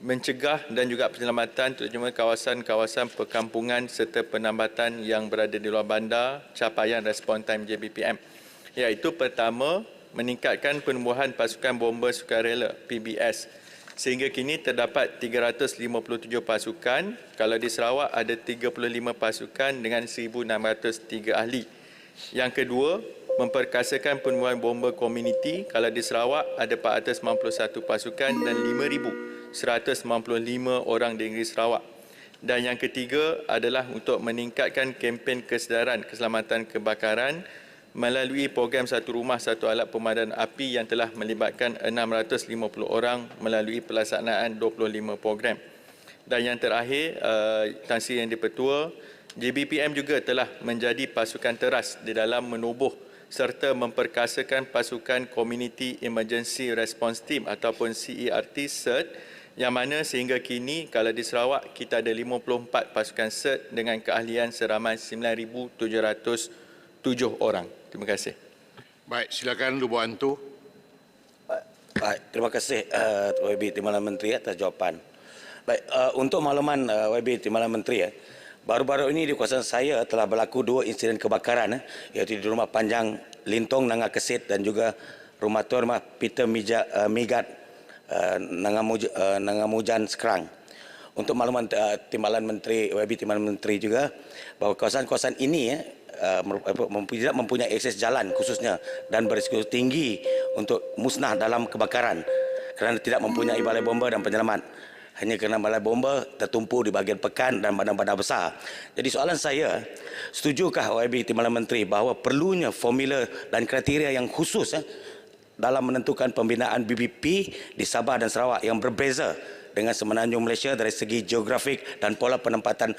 mencegah dan juga penyelamatan terutama kawasan-kawasan perkampungan serta penambatan yang berada di luar bandar, capaian respon time JBPM. Iaitu pertama, meningkatkan penubuhan pasukan bomber sukarela PBS. Sehingga kini terdapat 357 pasukan, kalau di Sarawak ada 35 pasukan dengan 1,603 ahli. Yang kedua, memperkasakan penubuhan bomber komuniti, kalau di Sarawak ada 491 pasukan dan 5,195 orang di negeri Sarawak. Dan yang ketiga adalah untuk meningkatkan kempen kesedaran keselamatan kebakaran melalui program Satu Rumah Satu Alat Pemadaman Api yang telah melibatkan 650 orang melalui pelaksanaan 25 program. Dan yang terakhir, Tan Sri Yang di-Pertua, JBPM juga telah menjadi pasukan teras di dalam menubuh serta memperkasakan pasukan Community Emergency Response Team ataupun CERT CERT, yang mana sehingga kini kalau di Sarawak kita ada 54 pasukan CERT dengan keahlian seramai 9,707 orang. Terima kasih. Baik, silakan Lubu Antu. Baik, terima kasih YB Timbalan Menteri atas jawapan. Baik, untuk makluman YB Timbalan Menteri, baru-baru ini di kawasan saya telah berlaku 2 insiden kebakaran, iaitu di Rumah Panjang Lintong, Nanga Kesit dan juga Rumah Tuan Rumah Peter Migat, Nangamujan, Sekerang. Untuk makluman Timbalan Menteri, YB Timbalan Menteri juga, bahawa kawasan-kawasan ini tidak mempunyai akses jalan khususnya dan berisiko tinggi untuk musnah dalam kebakaran kerana tidak mempunyai balai bomba dan penyelamat. Hanya kerana balai bomba tertumpu di bahagian pekan dan bandar-bandar besar. Jadi soalan saya, setujukah YB Timbalan Menteri bahawa perlunya formula dan kriteria yang khusus dalam menentukan pembinaan BBP di Sabah dan Sarawak yang berbeza dengan Semenanjung Malaysia dari segi geografik dan pola penempatan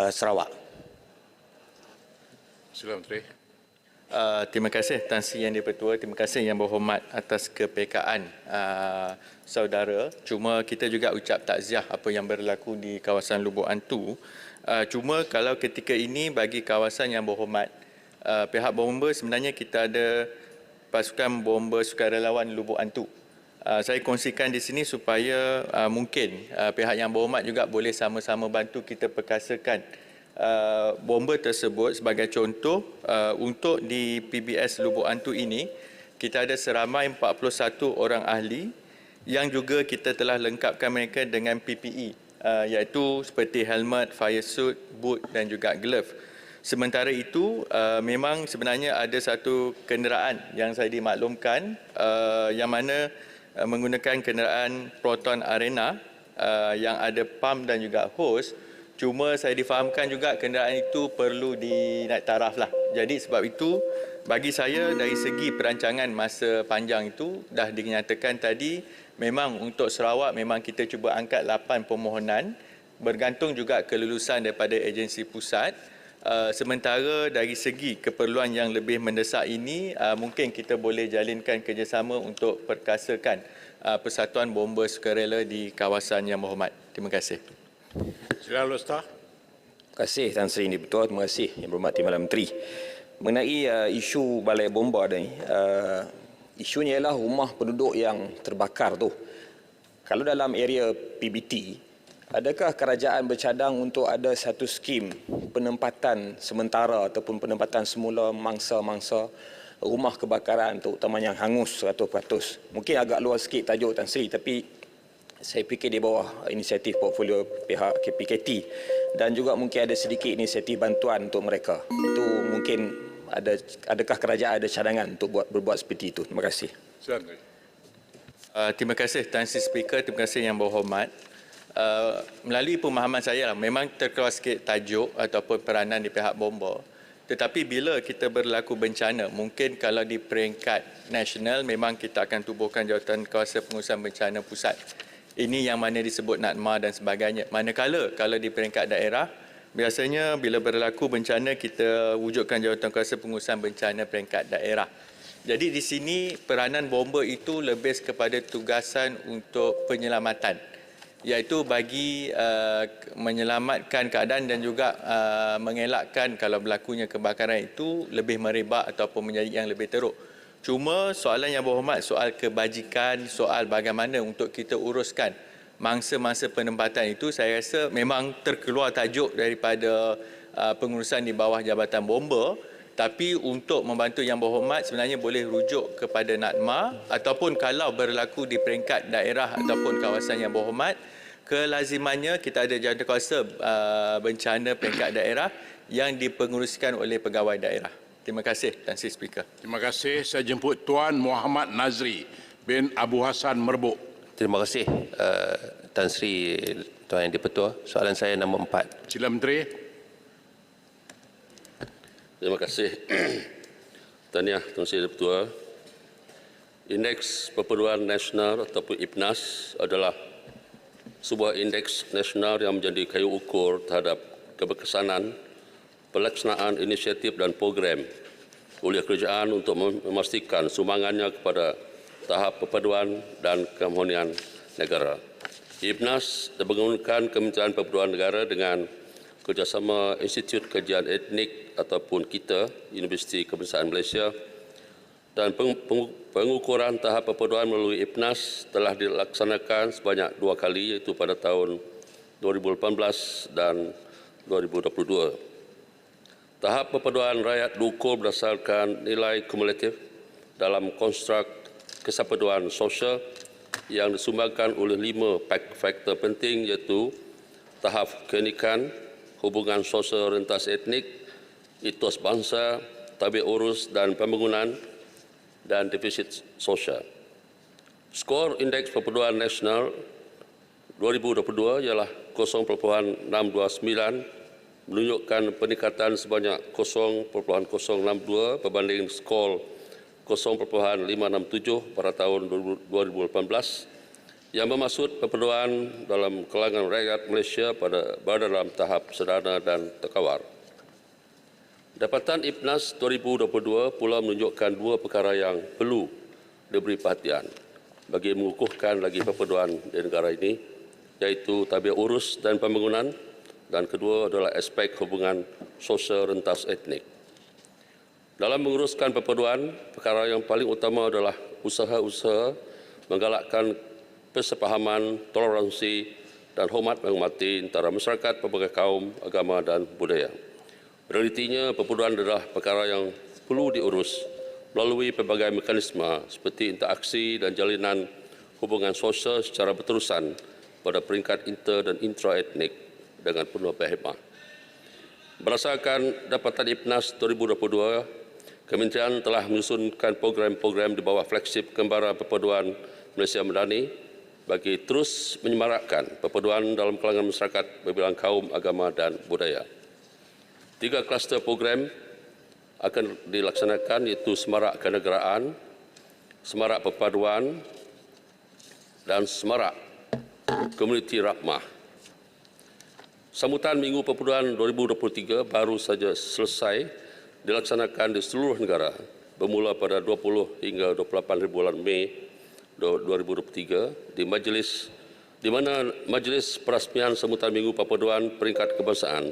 Sarawak? Sila Menteri. Terima kasih Tan Sri Yang di-Pertua, terima kasih Yang Berhormat atas kepekaan saudara. Cuma kita juga ucap takziah apa yang berlaku di kawasan Lubuk Antu. Cuma kalau ketika ini bagi kawasan Yang Berhormat, pihak bomber sebenarnya kita ada pasukan bomber sukarelawan Lubuk Antu. Saya kongsikan di sini supaya mungkin pihak Yang Berhormat juga boleh sama-sama bantu kita perkasakan bomber tersebut. Sebagai contoh, untuk di PBS Lubuk Antu ini, kita ada seramai 41 orang ahli yang juga kita telah lengkapkan mereka dengan PPE, iaitu seperti helmet, fire suit, boot dan juga glove. Sementara itu, memang sebenarnya ada satu kenderaan yang saya dimaklumkan yang mana menggunakan kenderaan Proton Arena yang ada pump dan juga hose. Cuma saya difahamkan juga kenderaan itu perlu dinaik taraf lah. Jadi sebab itu bagi saya dari segi perancangan masa panjang itu dah dinyatakan tadi, memang untuk Sarawak memang kita cuba angkat 8 permohonan bergantung juga kelulusan daripada agensi pusat. Sementara dari segi keperluan yang lebih mendesak ini, mungkin kita boleh jalinkan kerjasama untuk perkasakan Persatuan Bomber Sukarela di kawasan Yang Berhormat. Terima kasih. Sila Lostar. Terima kasih Tan Sri di-Pertua, terima kasih Yang Berhormat Timbalan Menteri. Mengenai isu balai bomba ni, isunya ialah rumah penduduk yang terbakar tu. Kalau dalam area PBT, adakah kerajaan bercadang untuk ada satu skim penempatan sementara ataupun penempatan semula mangsa-mangsa rumah kebakaran tu, utamanya yang hangus 100%. Mungkin agak luas sikit tajuk Tan Sri, tapi saya fikir di bawah inisiatif portfolio pihak KPKT dan juga mungkin ada sedikit inisiatif bantuan untuk mereka. Itu mungkin adakah kerajaan ada cadangan untuk berbuat seperti itu? Terima kasih. Sila Menteri. Terima kasih Tan Sri Speaker, terima kasih Yang Berhormat. Melalui pemahaman saya lah, memang terkeluar sikit tajuk ataupun peranan di pihak bomba. Tetapi bila kita berlaku bencana, mungkin kalau di peringkat nasional memang kita akan tubuhkan jawatan kuasa pengurusan bencana pusat. Ini yang mana disebut NADMA dan sebagainya. Manakala kalau di peringkat daerah, biasanya bila berlaku bencana kita wujudkan jawatan kuasa pengurusan bencana peringkat daerah. Jadi di sini peranan bomber itu lebih kepada tugasan untuk penyelamatan, iaitu bagi menyelamatkan keadaan dan juga mengelakkan kalau berlakunya kebakaran itu lebih merebak ataupun menjadi yang lebih teruk. Cuma soalan Yang Berhormat, soal kebajikan, soal bagaimana untuk kita uruskan mangsa-mangsa penempatan itu saya rasa memang terkeluar tajuk daripada pengurusan di bawah Jabatan Bomba, tapi untuk membantu Yang Berhormat sebenarnya boleh rujuk kepada NADMA ataupun kalau berlaku di peringkat daerah ataupun kawasan Yang Berhormat, kelazimannya kita ada jawatankuasa bencana peringkat daerah yang dipenguruskan oleh pegawai daerah. Terima kasih, Tan Sri Speaker. Terima kasih. Saya jemput Tuan Muhammad Nazri bin Abu Hassan Merbuk. Terima kasih Tan Sri Tuan Yang di-Pertua. Soalan saya nombor 4. Sila Menteri. Terima kasih. Tahniah Tuan Sri Ketua. Indeks Perpaduan Nasional ataupun IPNAS adalah sebuah indeks nasional yang menjadi kayu ukur terhadap keberkesanan pelaksanaan inisiatif dan program oleh kerajaan untuk memastikan sumbangannya kepada tahap perpaduan dan keharmonian negara. IPNAS dibangunkan Kementerian Perpaduan Negara dengan kerjasama Institut Kajian Etnik ataupun KITA, Universiti Kebangsaan Malaysia, dan pengukuran tahap perpaduan melalui IPNAS telah dilaksanakan sebanyak 2 kali, iaitu pada tahun 2018 dan 2022. Tahap perpaduan rakyat diukur berdasarkan nilai kumulatif dalam konstruk kesatuan sosial yang disumbangkan oleh 5 faktor penting, iaitu tahap keunikan, hubungan sosial rentas etnik, etos bangsa, tabik urus dan pembangunan, dan defisit sosial. Skor Indeks Perpaduan Nasional 2022 ialah 0.629, menunjukkan peningkatan sebanyak 0.062 berbanding skor 0.567 pada tahun 2018, yang bermaksud perpaduan dalam kalangan rakyat Malaysia berada dalam tahap sederhana dan terkawal. Dapatan IPNAS 2022 pula menunjukkan 2 perkara yang perlu diberi perhatian bagi mengukuhkan lagi perpaduan di negara ini, iaitu tabik urus dan pembangunan, dan kedua adalah aspek hubungan sosial rentas etnik. Dalam menguruskan perpaduan, perkara yang paling utama adalah usaha-usaha menggalakkan persepahaman, toleransi dan hormat menghormati antara masyarakat pelbagai kaum, agama dan budaya. Realitinya, perpaduan adalah perkara yang perlu diurus melalui pelbagai mekanisme seperti interaksi dan jalinan hubungan sosial secara berterusan pada peringkat inter dan intra-etnik dengan penuh berhikmah. Berdasarkan dapatan IPNAS 2022, Kementerian telah menyusunkan program-program di bawah flagship Kembara Perpaduan Malaysia Madani bagi terus menyemarakkan perpaduan dalam kalangan masyarakat berbilang kaum, agama dan budaya. 3 kluster program akan dilaksanakan, iaitu Semarak Kenegaraan, Semarak Perpaduan dan Semarak Komuniti Rahmah. Sambutan Minggu Perpaduan 2023 baru saja selesai dilaksanakan di seluruh negara bermula pada 20 hingga 28 bulan Mei 2023 di mana Majlis Perasmian Sambutan Minggu Perpaduan Peringkat Kebangsaan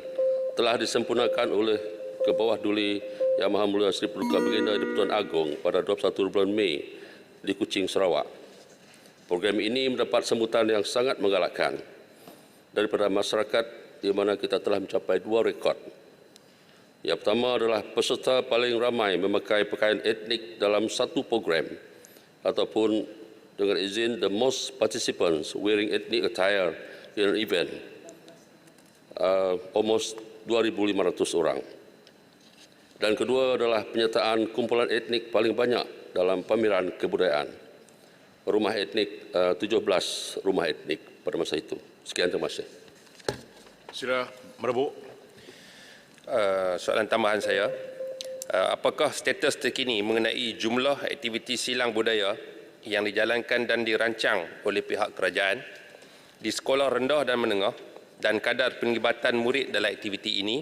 telah disempurnakan oleh ke bawah duli Yang Maha Mulia Sri Paduka Baginda di-Pertuan Agong pada 21 bulan Mei di Kuching, Sarawak. Program ini mendapat sambutan yang sangat menggalakkan daripada masyarakat, di mana kita telah mencapai 2 rekod. Yang pertama adalah peserta paling ramai memakai pakaian etnik dalam satu program, ataupun dengan izin the most participants wearing ethnic attire in an event, almost 2,500 orang. Dan kedua adalah penyertaan kumpulan etnik paling banyak dalam pameran kebudayaan. Rumah etnik, 17 rumah etnik pada masa itu. Sekian, terima kasih. Sila Merbuk. Soalan tambahan saya, apakah status terkini mengenai jumlah aktiviti silang budaya yang dijalankan dan dirancang oleh pihak kerajaan di sekolah rendah dan menengah dan kadar penglibatan murid dalam aktiviti ini,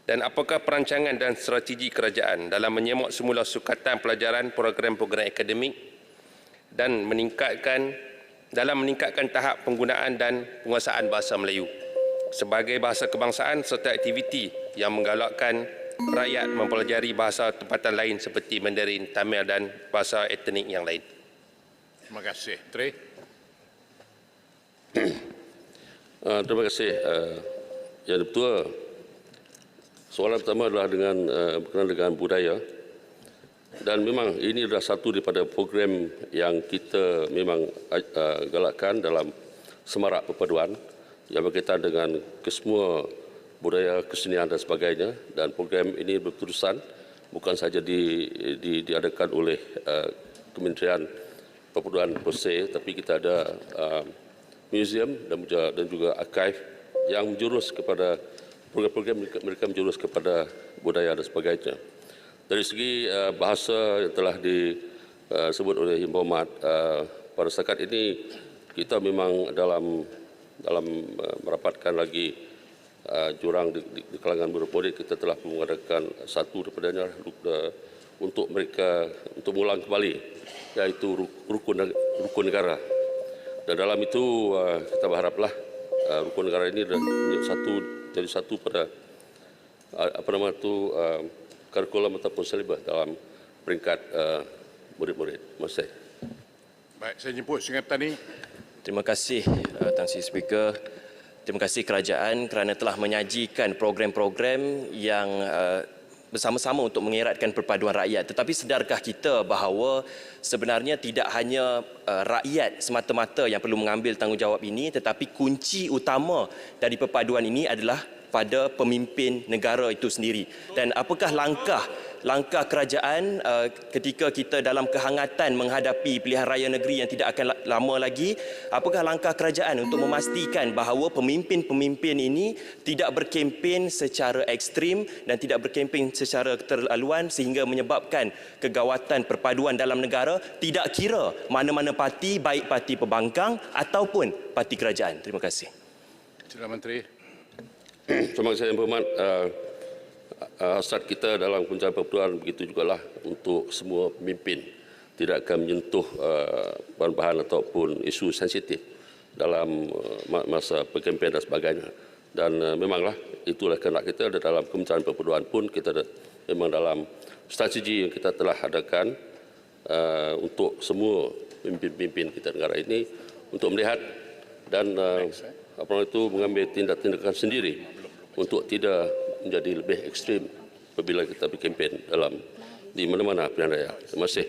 dan apakah perancangan dan strategi kerajaan dalam menyemak semula sukatan pelajaran program-program akademik dan meningkatkan tahap penggunaan dan penguasaan bahasa Melayu sebagai bahasa kebangsaan serta aktiviti yang menggalakkan rakyat mempelajari bahasa tempatan lain seperti Mandarin, Tamil dan bahasa etnik yang lain. Terima kasih. Menteri. Terima kasih Yang Ketua. Soalan pertama adalah berkenaan dengan budaya. Dan memang ini adalah satu daripada program yang kita memang galakkan dalam semarak perpaduan yang berkaitan dengan kesemua budaya, kesenian dan sebagainya. Dan program ini berterusan bukan saja diadakan oleh Kementerian Perpaduan per se, tapi kita ada museum dan juga archive yang menjurus kepada program-program mereka menjurus kepada budaya dan sebagainya. Dari segi bahasa yang telah disebut oleh Yang Berhormat, pada setakat ini kita memang dalam merapatkan lagi jurang di kalangan murid-murid. Kita telah mengadakan satu daripadanya untuk mereka untuk mengulang kembali, iaitu rukun negara. Dan dalam itu kita berharaplah rukun negara ini jadi satu pada kurikulum ataupun silibus dalam peringkat murid-murid. Terima kasih. Baik, saya jemput Singatani. Terima kasih Tan Sri Speaker. Terima kasih kerajaan kerana telah menyajikan program-program yang bersama-sama untuk mengeratkan perpaduan rakyat. Tetapi sedarkah kita bahawa sebenarnya tidak hanya rakyat semata-mata yang perlu mengambil tanggungjawab ini, tetapi kunci utama dari perpaduan ini adalah pada pemimpin negara itu sendiri. Dan apakah langkah kerajaan ketika kita dalam kehangatan menghadapi pilihan raya negeri yang tidak akan lama lagi, apakah langkah kerajaan untuk memastikan bahawa pemimpin-pemimpin ini tidak berkempen secara ekstrim dan tidak berkempen secara keterlaluan sehingga menyebabkan kegawatan perpaduan dalam negara, tidak kira mana-mana parti, baik parti pembangkang ataupun parti kerajaan. Terima kasih. Sila Menteri. Terima kasih Yang Berhormat. Hasrat kita dalam Kementerian Perpaduan begitu jugalah untuk semua pemimpin tidak akan menyentuh bahan-bahan ataupun isu sensitif dalam masa berkempen dan sebagainya. Dan memanglah itulah kehendak kita dalam Kementerian Perpaduan pun kita memang dalam strategi yang kita telah adakan untuk semua pemimpin-pemimpin kita negara ini untuk melihat dan mengambil tindakan sendiri untuk tidak menjadi lebih ekstrim apabila kita berkempen di mana-mana pilihan raya. Terima kasih.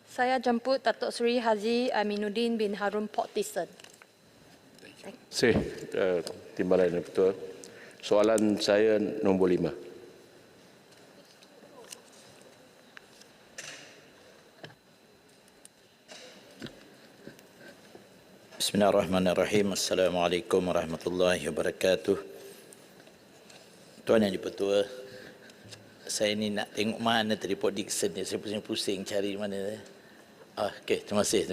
Saya jemput Datuk Seri Haji Aminuddin bin Harun Port Dickson. Timbalan Yang Ketua. Soalan saya nombor 5. Bismillahirrahmanirrahim. Assalamualaikum warahmatullahi wabarakatuh. Tuan Yang Dipertua, saya ni nak tengok mana tadi Port Dickson ni. Saya pusing-pusing cari mana. Okey, terima kasih.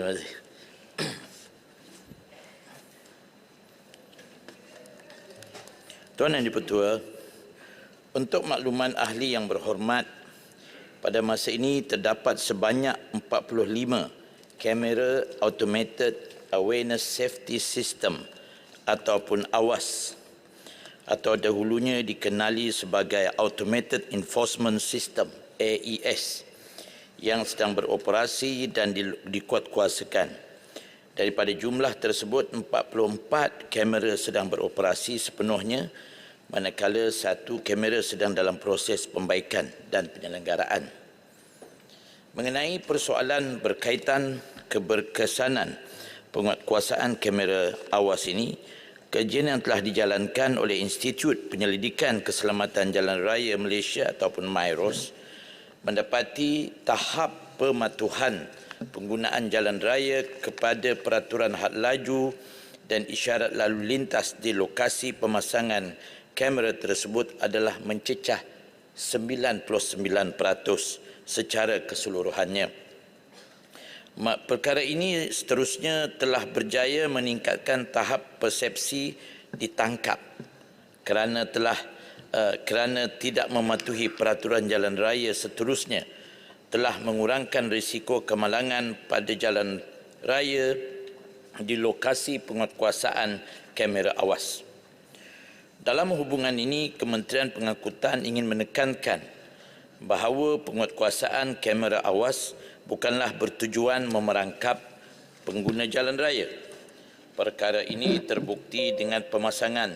Tuan Yang Dipertua, untuk makluman ahli yang berhormat, pada masa ini terdapat sebanyak 45 kamera automated Awareness Safety System ataupun AWAS atau dahulunya dikenali sebagai Automated Enforcement System AES yang sedang beroperasi dan dikuatkuasakan. Daripada jumlah tersebut, 44 kamera sedang beroperasi sepenuhnya manakala 1 kamera sedang dalam proses pembaikan dan penyelenggaraan. Mengenai persoalan berkaitan keberkesanan penguatkuasaan kamera AWAS ini, kajian yang telah dijalankan oleh Institut Penyelidikan Keselamatan Jalan Raya Malaysia ataupun MIROS mendapati tahap pematuhan penggunaan jalan raya kepada peraturan had laju dan isyarat lalu lintas di lokasi pemasangan kamera tersebut adalah mencecah 99% secara keseluruhannya. Perkara ini seterusnya telah berjaya meningkatkan tahap persepsi ditangkap kerana tidak mematuhi peraturan jalan raya seterusnya telah mengurangkan risiko kemalangan pada jalan raya di lokasi penguatkuasaan kamera AWAS. Dalam hubungan ini, Kementerian Pengangkutan ingin menekankan bahawa penguatkuasaan kamera awas bukanlah bertujuan memerangkap pengguna jalan raya. Perkara ini terbukti dengan pemasangan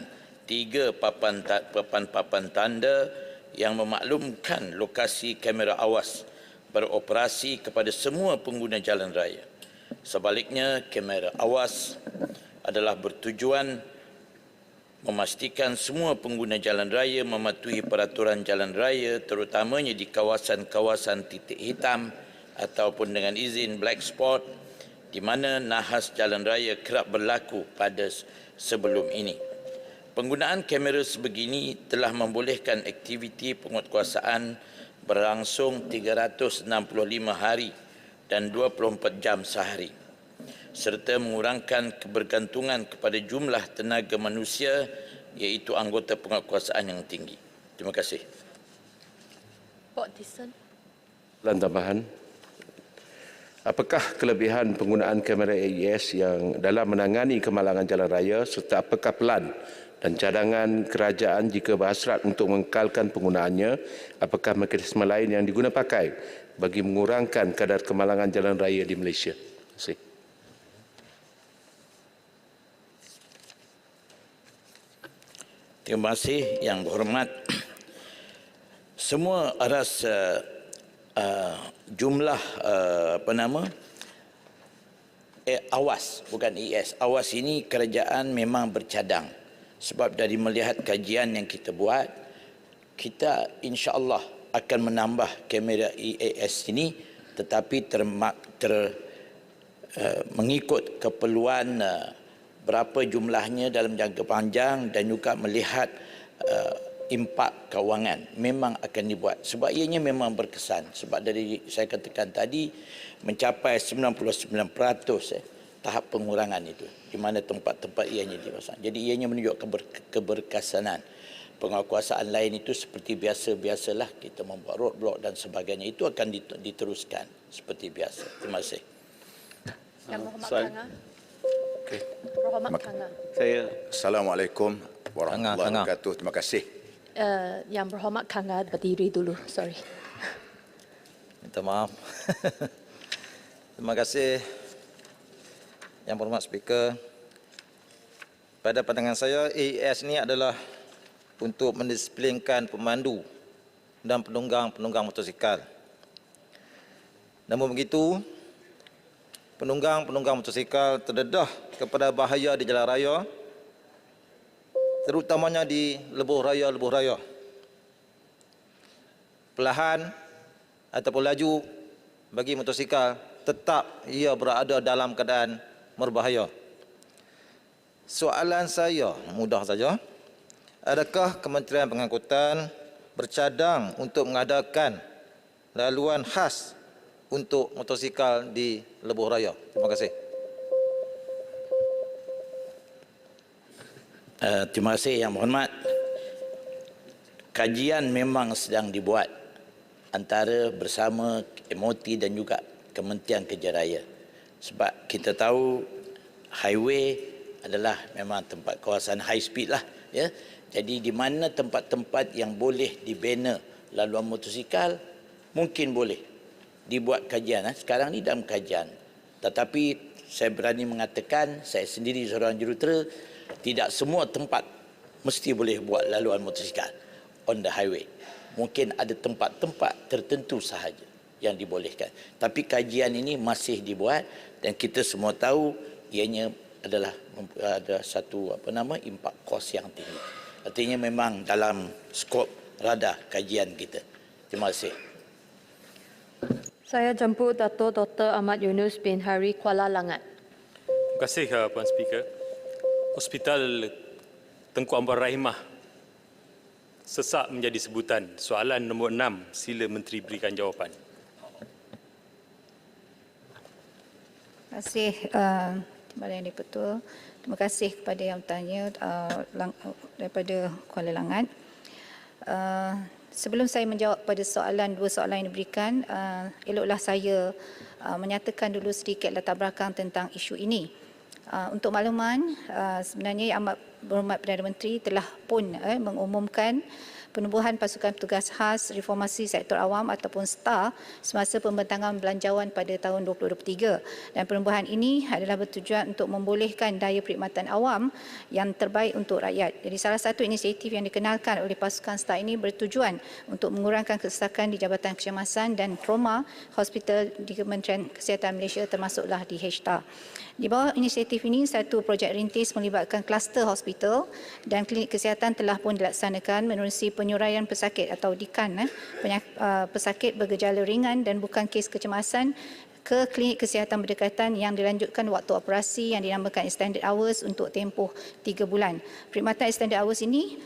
3 papan tanda yang memaklumkan lokasi kamera awas beroperasi kepada semua pengguna jalan raya. Sebaliknya, kamera awas adalah bertujuan memastikan semua pengguna jalan raya mematuhi peraturan jalan raya, terutamanya di kawasan-kawasan titik hitam ataupun dengan izin black spot, di mana nahas jalan raya kerap berlaku pada sebelum ini. Penggunaan kamera sebegini telah membolehkan aktiviti penguatkuasaan berlangsung 365 hari dan 24 jam sehari, serta mengurangkan kebergantungan kepada jumlah tenaga manusia iaitu anggota penguatkuasaan yang tinggi. Terima kasih. Port Dickson. Soalan tambahan. Apakah kelebihan penggunaan kamera AES yang dalam menangani kemalangan jalan raya serta apakah pelan dan cadangan kerajaan jika berhasrat untuk mengekalkan penggunaannya? Apakah mekanisme lain yang diguna pakai bagi mengurangkan kadar kemalangan jalan raya di Malaysia? Terima kasih. Terima kasih Yang Berhormat. Semua aras jumlah awas, bukan ES. Awas ini kerajaan memang bercadang. Sebab dari melihat kajian yang kita buat, kita insya-Allah akan menambah kamera EAS ini, tetapi mengikut keperluan berapa jumlahnya dalam jangka panjang dan juga melihat impak kewangan memang akan dibuat. Sebab ianya memang berkesan. Sebab dari saya katakan tadi mencapai 99% tahap pengurangan itu di mana tempat-tempat ianya dipasang. Jadi ianya menunjukkan keberkesanan. Penguatkuasaan lain itu seperti biasa-biasalah, kita membuat roadblock dan sebagainya, itu akan diteruskan seperti biasa. Terima kasih. Yang Berhormat Kanga. Okey. Berhormat Kanga. Assalamualaikum warahmatullahi wabarakatuh. Terima kasih. Yang Berhormat Kanga berdiri dulu. Sorry. Minta maaf. Terima kasih Yang Berhormat Speaker. Pada pandangan saya, AES ini adalah untuk mendisiplinkan pemandu dan penunggang motosikal. Namun begitu, penunggang motosikal terdedah kepada bahaya di jalan raya, terutamanya di lebuh raya. Perlahan ataupun laju bagi motosikal, tetap ia berada dalam keadaan berbahaya. Soalan saya mudah saja. Adakah Kementerian Pengangkutan bercadang untuk mengadakan laluan khas untuk motosikal di lebuh raya? Terima kasih. Terima kasih Yang Berhormat. Kajian memang sedang dibuat antara bersama MOT dan juga Kementerian Kerja Raya. Sebab kita tahu highway adalah memang tempat kawasan high speed lah, ya. Jadi di mana tempat-tempat yang boleh dibina laluan motosikal, mungkin boleh dibuat kajian. Sekarang ni dalam kajian. Tetapi saya berani mengatakan, saya sendiri seorang jurutera, tidak semua tempat mesti boleh buat laluan motosikal on the highway. Mungkin ada tempat-tempat tertentu sahaja yang dibolehkan. Tapi kajian ini masih dibuat dan kita semua tahu ianya adalah ada satu impak kos yang tinggi. Artinya memang dalam skop radar kajian kita. Terima kasih. Saya jemput Dato' Dr. Ahmad Yunus bin Hari Kuala Langat. Terima kasih Puan Speaker. Hospital Tengku Anwar Rahimah sesak menjadi sebutan. Soalan nombor 6, sila Menteri berikan jawapan. Terima kasih Timbalan Yang Dipertua. Terima kasih kepada yang bertanya daripada Kuala Langat. Sebelum saya menjawab pada dua soalan yang diberikan, eloklah saya menyatakan dulu sedikit latar belakang tentang isu ini. Untuk makluman, sebenarnya Yang Amat Berhormat Perdana Menteri telah pun mengumumkan penubuhan pasukan petugas khas, reformasi sektor awam ataupun STAR semasa pembentangan belanjawan pada tahun 2023. Dan penubuhan ini adalah bertujuan untuk membolehkan daya perkhidmatan awam yang terbaik untuk rakyat. Jadi salah satu inisiatif yang dikenalkan oleh pasukan STAR ini bertujuan untuk mengurangkan kesesakan di Jabatan Kecemasan dan Trauma Hospital di Kementerian Kesihatan Malaysia termasuklah di HSTAR. Di bawah inisiatif ini, satu projek rintis melibatkan kluster hospital dan klinik kesihatan telah pun dilaksanakan menerusi penyuraian pesakit atau DIKAN, pesakit bergejala ringan dan bukan kes kecemasan ke klinik kesihatan berdekatan yang dilanjutkan waktu operasi yang dinamakan extended hours untuk tempoh 3 bulan. Perkhidmatan extended hours ini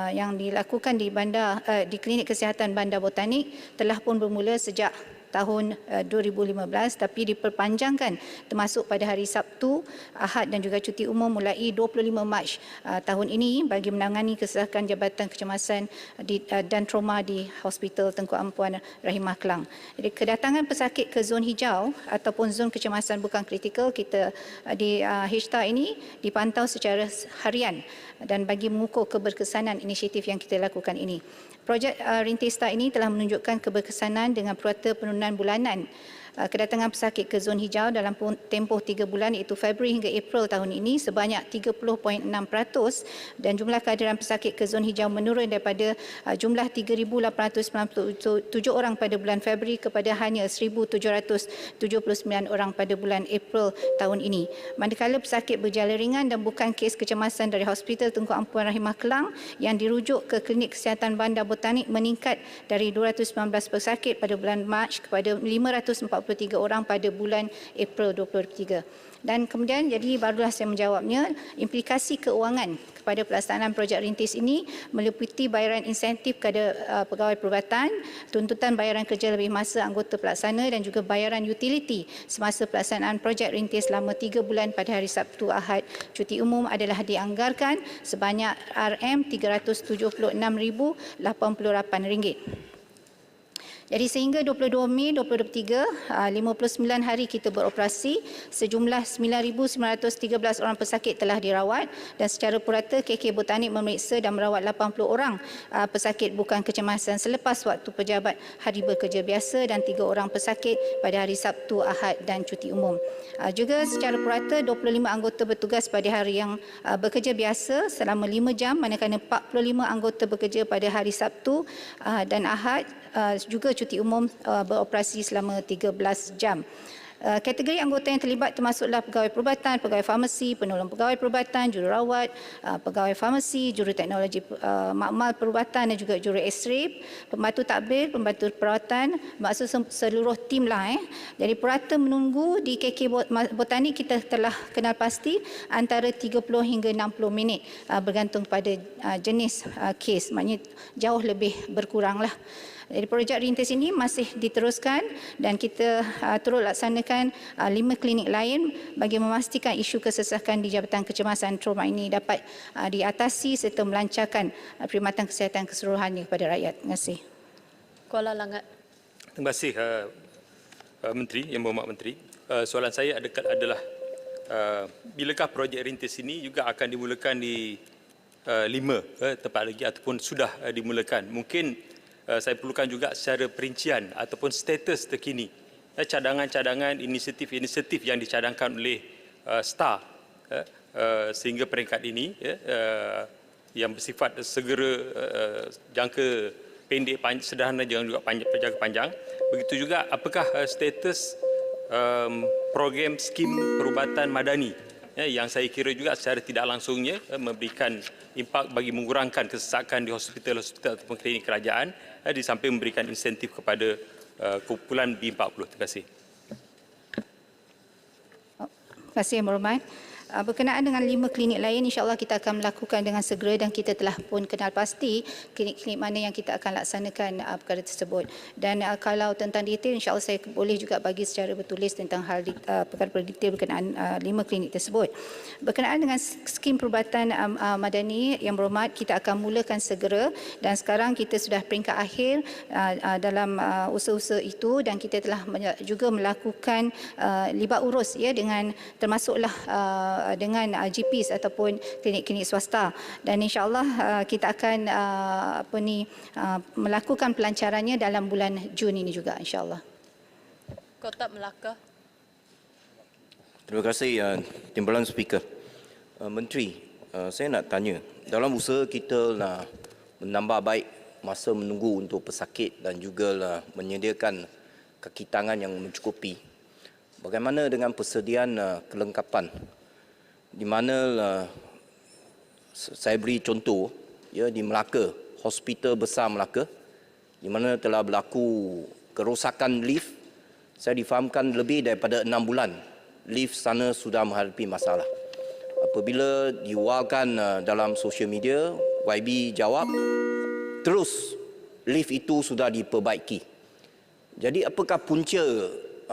yang dilakukan di klinik kesihatan Bandar Botanik telah pun bermula sejak tahun 2015 tapi diperpanjangkan termasuk pada hari Sabtu, Ahad dan juga cuti umum mulai 25 Mac tahun ini bagi menangani kesesakan Jabatan Kecemasan dan Trauma di Hospital Tengku Ampuan Rahimah Kelang. Jadi kedatangan pesakit ke zon hijau ataupun zon kecemasan bukan kritikal kita di HSTAR ini dipantau secara harian dan bagi mengukur keberkesanan inisiatif yang kita lakukan ini. Projek rintis STAR ini telah menunjukkan keberkesanan dengan purata penurunan bulanan kedatangan pesakit ke zon hijau dalam tempoh 3 bulan iaitu Februari hingga April tahun ini sebanyak 30.6% dan jumlah kehadiran pesakit ke zon hijau menurun daripada jumlah 3,897 orang pada bulan Februari kepada hanya 1,779 orang pada bulan April tahun ini. Manakala pesakit bergejala ringan dan bukan kes kecemasan dari Hospital Tengku Ampuan Rahimah Kelang yang dirujuk ke Klinik Kesihatan Bandar Botanik meningkat dari 219 pesakit pada bulan Mac kepada 543 orang pada bulan April 2023. Dan kemudian jadi barulah saya menjawabnya, implikasi keuangan kepada pelaksanaan projek rintis ini meliputi bayaran insentif kepada pegawai perubatan, tuntutan bayaran kerja lebih masa anggota pelaksana dan juga bayaran utility semasa pelaksanaan projek rintis selama 3 bulan pada hari Sabtu, Ahad, cuti umum adalah dianggarkan sebanyak RM376,088. Jadi sehingga 22 Mei 2023, 59 hari kita beroperasi, sejumlah 9,913 orang pesakit telah dirawat dan secara purata KK Botanik memeriksa dan merawat 80 orang pesakit bukan kecemasan selepas waktu pejabat hari bekerja biasa dan 3 orang pesakit pada hari Sabtu, Ahad dan cuti umum. Juga secara purata 25 anggota bertugas pada hari yang bekerja biasa selama 5 jam manakala 45 anggota bekerja pada hari Sabtu dan Ahad juga cuti umum beroperasi selama 13 jam. Kategori anggota yang terlibat termasuklah pegawai perubatan, pegawai farmasi, penolong pegawai perubatan, jururawat, pegawai farmasi, juruteknologi makmal perubatan dan juga juru X-ray, pembantu takbir, pembantu perawatan, maksud seluruh tim lah. Jadi purata menunggu di KK Botanik kita telah kenal pasti antara 30 hingga 60 minit bergantung pada jenis kes, maknanya jauh lebih berkuranglah. Jadi projek rintis ini masih diteruskan dan kita terus laksanakan 5 klinik lain bagi memastikan isu kesesakan di Jabatan Kecemasan Trauma ini dapat diatasi serta melancarkan perkhidmatan kesihatan keseluruhannya kepada rakyat. Terima kasih. Kuala Langat. Terima kasih Menteri, Yang Berhormat Menteri. Soalan saya adalah bilakah projek rintis ini juga akan dimulakan di 5 tempat lagi ataupun sudah dimulakan? Mungkin saya perlukan juga secara perincian ataupun status terkini cadangan-cadangan inisiatif-inisiatif yang dicadangkan oleh STAR sehingga peringkat ini yang bersifat segera, jangka pendek, sederhana dan juga jangka panjang. Begitu juga apakah status program skim perubatan madani yang saya kira juga secara tidak langsungnya memberikan impak bagi mengurangkan kesesakan di hospital-hospital ataupun klinik kerajaan di samping memberikan insentif kepada kumpulan B40. Terima kasih. Terima kasih Yang Berhormat. Berkenaan dengan 5 klinik lain, insya-Allah kita akan melakukan dengan segera dan kita telah pun kenal pasti klinik-klinik mana yang kita akan laksanakan perkara tersebut. Dan kalau tentang detail, insya-Allah saya boleh juga bagi secara bertulis tentang hal perkara detail berkenaan 5 klinik tersebut. Berkenaan dengan skim perubatan madani, Yang Berhormat, kita akan mulakan segera dan sekarang kita sudah peringkat akhir dalam usaha-usaha itu dan kita telah juga melakukan libat urus dengan termasuklah dengan GPs ataupun klinik-klinik swasta, dan insya-Allah kita akan melakukan pelancarannya dalam bulan Jun ini juga insya-Allah. Kotak Melaka. Terima kasih Timbalan Speaker. Menteri, saya nak tanya, dalam usaha kita nak menambah baik masa menunggu untuk pesakit dan juga menyediakan kaki tangan yang mencukupi, bagaimana dengan persediaan kelengkapan, di mana saya beri contoh ya, di Melaka, Hospital Besar Melaka, di mana telah berlaku kerosakan lift. Saya difahamkan lebih daripada 6 bulan lift sana sudah menghadapi masalah. Apabila diwalkan dalam sosial media, YB jawab, terus lift itu sudah diperbaiki. Jadi apakah punca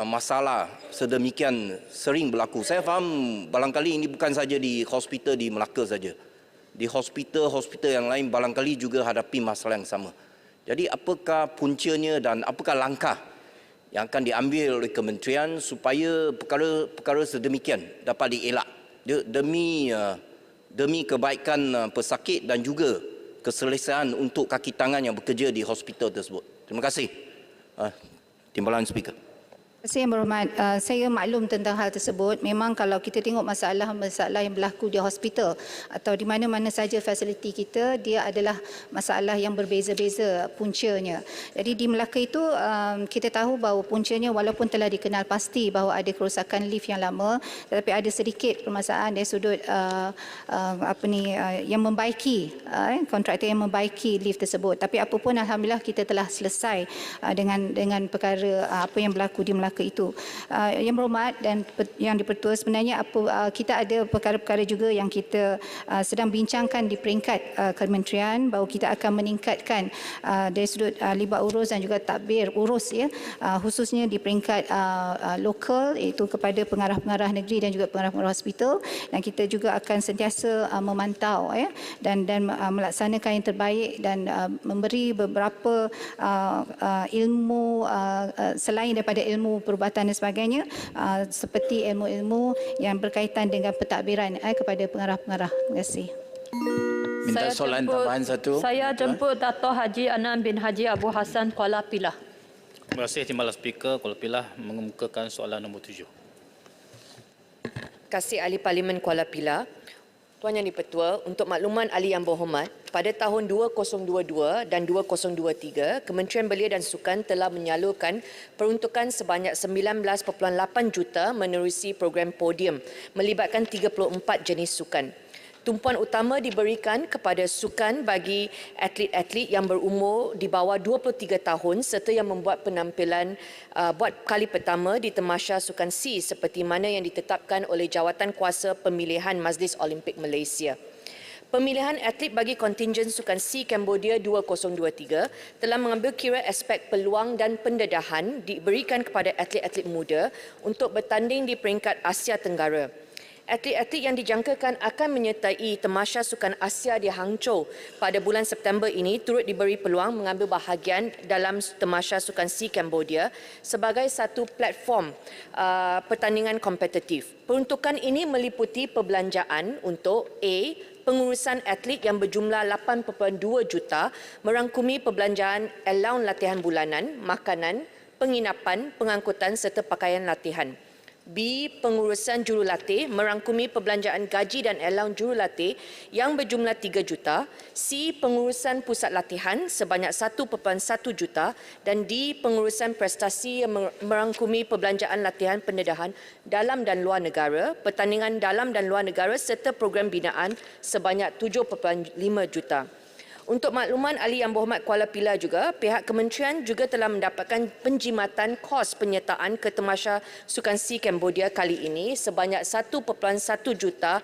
masalah sedemikian sering berlaku? Saya faham barangkali ini bukan saja di hospital di Melaka saja. Di hospital-hospital yang lain barangkali juga hadapi masalah yang sama. Jadi apakah puncanya dan apakah langkah yang akan diambil oleh kementerian supaya perkara-perkara sedemikian dapat dielak demi kebaikan pesakit dan juga keselesaan untuk kaki tangan yang bekerja di hospital tersebut. Terima kasih. Timbalan Speaker. Saya berhormat, saya maklum tentang hal tersebut. Memang kalau kita tengok masalah-masalah yang berlaku di hospital atau di mana-mana saja fasiliti kita, dia adalah masalah yang berbeza-beza puncanya. Jadi di Melaka itu kita tahu bahawa puncanya walaupun telah dikenal pasti bahawa ada kerosakan lift yang lama, tetapi ada sedikit permasalahan dari sudut yang membaiki, kontraktor yang membaiki lift tersebut. Tapi apapun alhamdulillah kita telah selesai dengan perkara apa yang berlaku di Melaka itu. Yang berhormat dan yang dipertua, sebenarnya kita ada perkara-perkara juga yang kita sedang bincangkan di peringkat kementerian bahawa kita akan meningkatkan dari sudut libat urus dan juga tadbir urus ya, khususnya di peringkat lokal, iaitu kepada pengarah-pengarah negeri dan juga pengarah-pengarah hospital, dan kita juga akan sentiasa memantau ya dan melaksanakan yang terbaik dan memberi beberapa ilmu selain daripada ilmu perubatan dan sebagainya, seperti ilmu-ilmu yang berkaitan dengan pentadbiran kepada pengarah-pengarah. Terima kasih. Minta soalan tambahan satu. Saya jemput Dato' Haji Anam bin Haji Abu Hassan Kuala Pilah. Terima kasih Timbalan Speaker Kuala Pilah mengemukakan soalan nombor 7. Terima kasih Ahli Parlimen Kuala Pilah. Tuan Yang di-Pertua, untuk makluman ahli yang berhormat, pada tahun 2022 dan 2023, Kementerian Belia dan Sukan telah menyalurkan peruntukan sebanyak 19.8 juta menerusi program Podium melibatkan 34 jenis sukan. Tumpuan utama diberikan kepada sukan bagi atlet-atlet yang berumur di bawah 23 tahun serta yang membuat penampilan buat kali pertama di Tamasya Sukan C seperti mana yang ditetapkan oleh Jawatan Kuasa Pemilihan Majlis Olimpik Malaysia. Pemilihan atlet bagi kontingen Sukan C Cambodia 2023 telah mengambil kira aspek peluang dan pendedahan diberikan kepada atlet-atlet muda untuk bertanding di peringkat Asia Tenggara. Atlet-atlet yang dijangkakan akan menyertai Tamasya Sukan Asia di Hangzhou pada bulan September ini turut diberi peluang mengambil bahagian dalam Tamasya Sukan C Cambodia sebagai satu platform pertandingan kompetitif. Peruntukan ini meliputi perbelanjaan untuk A. Pengurusan atlet yang berjumlah 8.2 juta merangkumi perbelanjaan allowance latihan bulanan, makanan, penginapan, pengangkutan serta pakaian latihan. B. Pengurusan jurulatih merangkumi perbelanjaan gaji dan allowance jurulatih yang berjumlah 3 juta. C. Pengurusan pusat latihan sebanyak 1.1 juta. Dan D. Pengurusan prestasi yang merangkumi perbelanjaan latihan pendedahan dalam dan luar negara, pertandingan dalam dan luar negara serta program binaan sebanyak 7.5 juta. Untuk makluman ahli yang berhormat Kuala Pilah juga, pihak kementerian juga telah mendapatkan penjimatan kos penyertaan ke Tamasya Sukan C Cambodia kali ini sebanyak 1.1 juta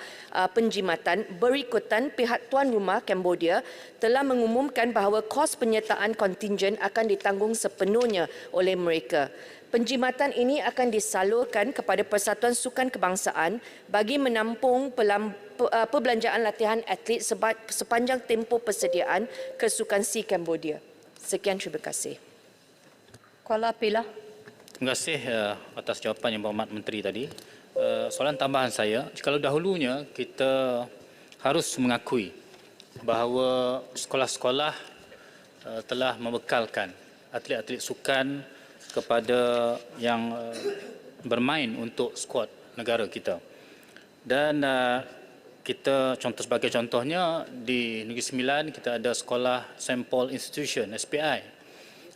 penjimatan. Berikutan, pihak tuan rumah Cambodia telah mengumumkan bahawa kos penyertaan kontingen akan ditanggung sepenuhnya oleh mereka. Penjimatan ini akan disalurkan kepada Persatuan Sukan Kebangsaan bagi menampung perbelanjaan latihan atlet sepanjang tempoh persediaan ke Sukan C Cambodia. Sekian, terima kasih. Kuala Pilah. Terima kasih atas jawapan Yang Berhormat Menteri tadi. soalan tambahan saya, kalau dahulunya kita harus mengakui bahawa sekolah-sekolah telah membekalkan atlet-atlet sukan kepada yang bermain untuk skuad negara kita. Dan kita sebagai contohnya di Negeri Sembilan kita ada sekolah St. Paul Institution SPI.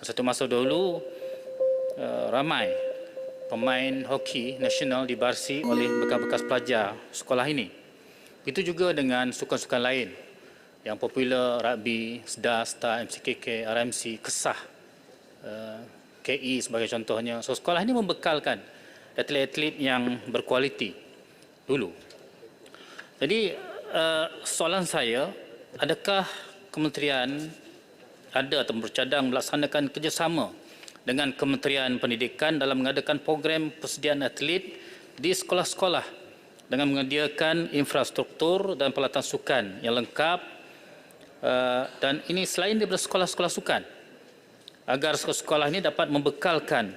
Satu masa dahulu ramai pemain hoki nasional dibarsi oleh bekas-bekas pelajar sekolah ini. Itu juga dengan sukan-sukan lain yang popular, rugby, SDA, STAR, MCKK, RMC, Kesah, KI sebagai contohnya. So sekolah ini membekalkan atlet-atlet yang berkualiti dulu. Jadi soalan saya, adakah kementerian ada atau bercadang melaksanakan kerjasama dengan Kementerian Pendidikan dalam mengadakan program persediaan atlet di sekolah-sekolah dengan menyediakan infrastruktur dan peralatan sukan yang lengkap, dan ini selain daripada sekolah-sekolah sukan, agar sekolah ini dapat membekalkan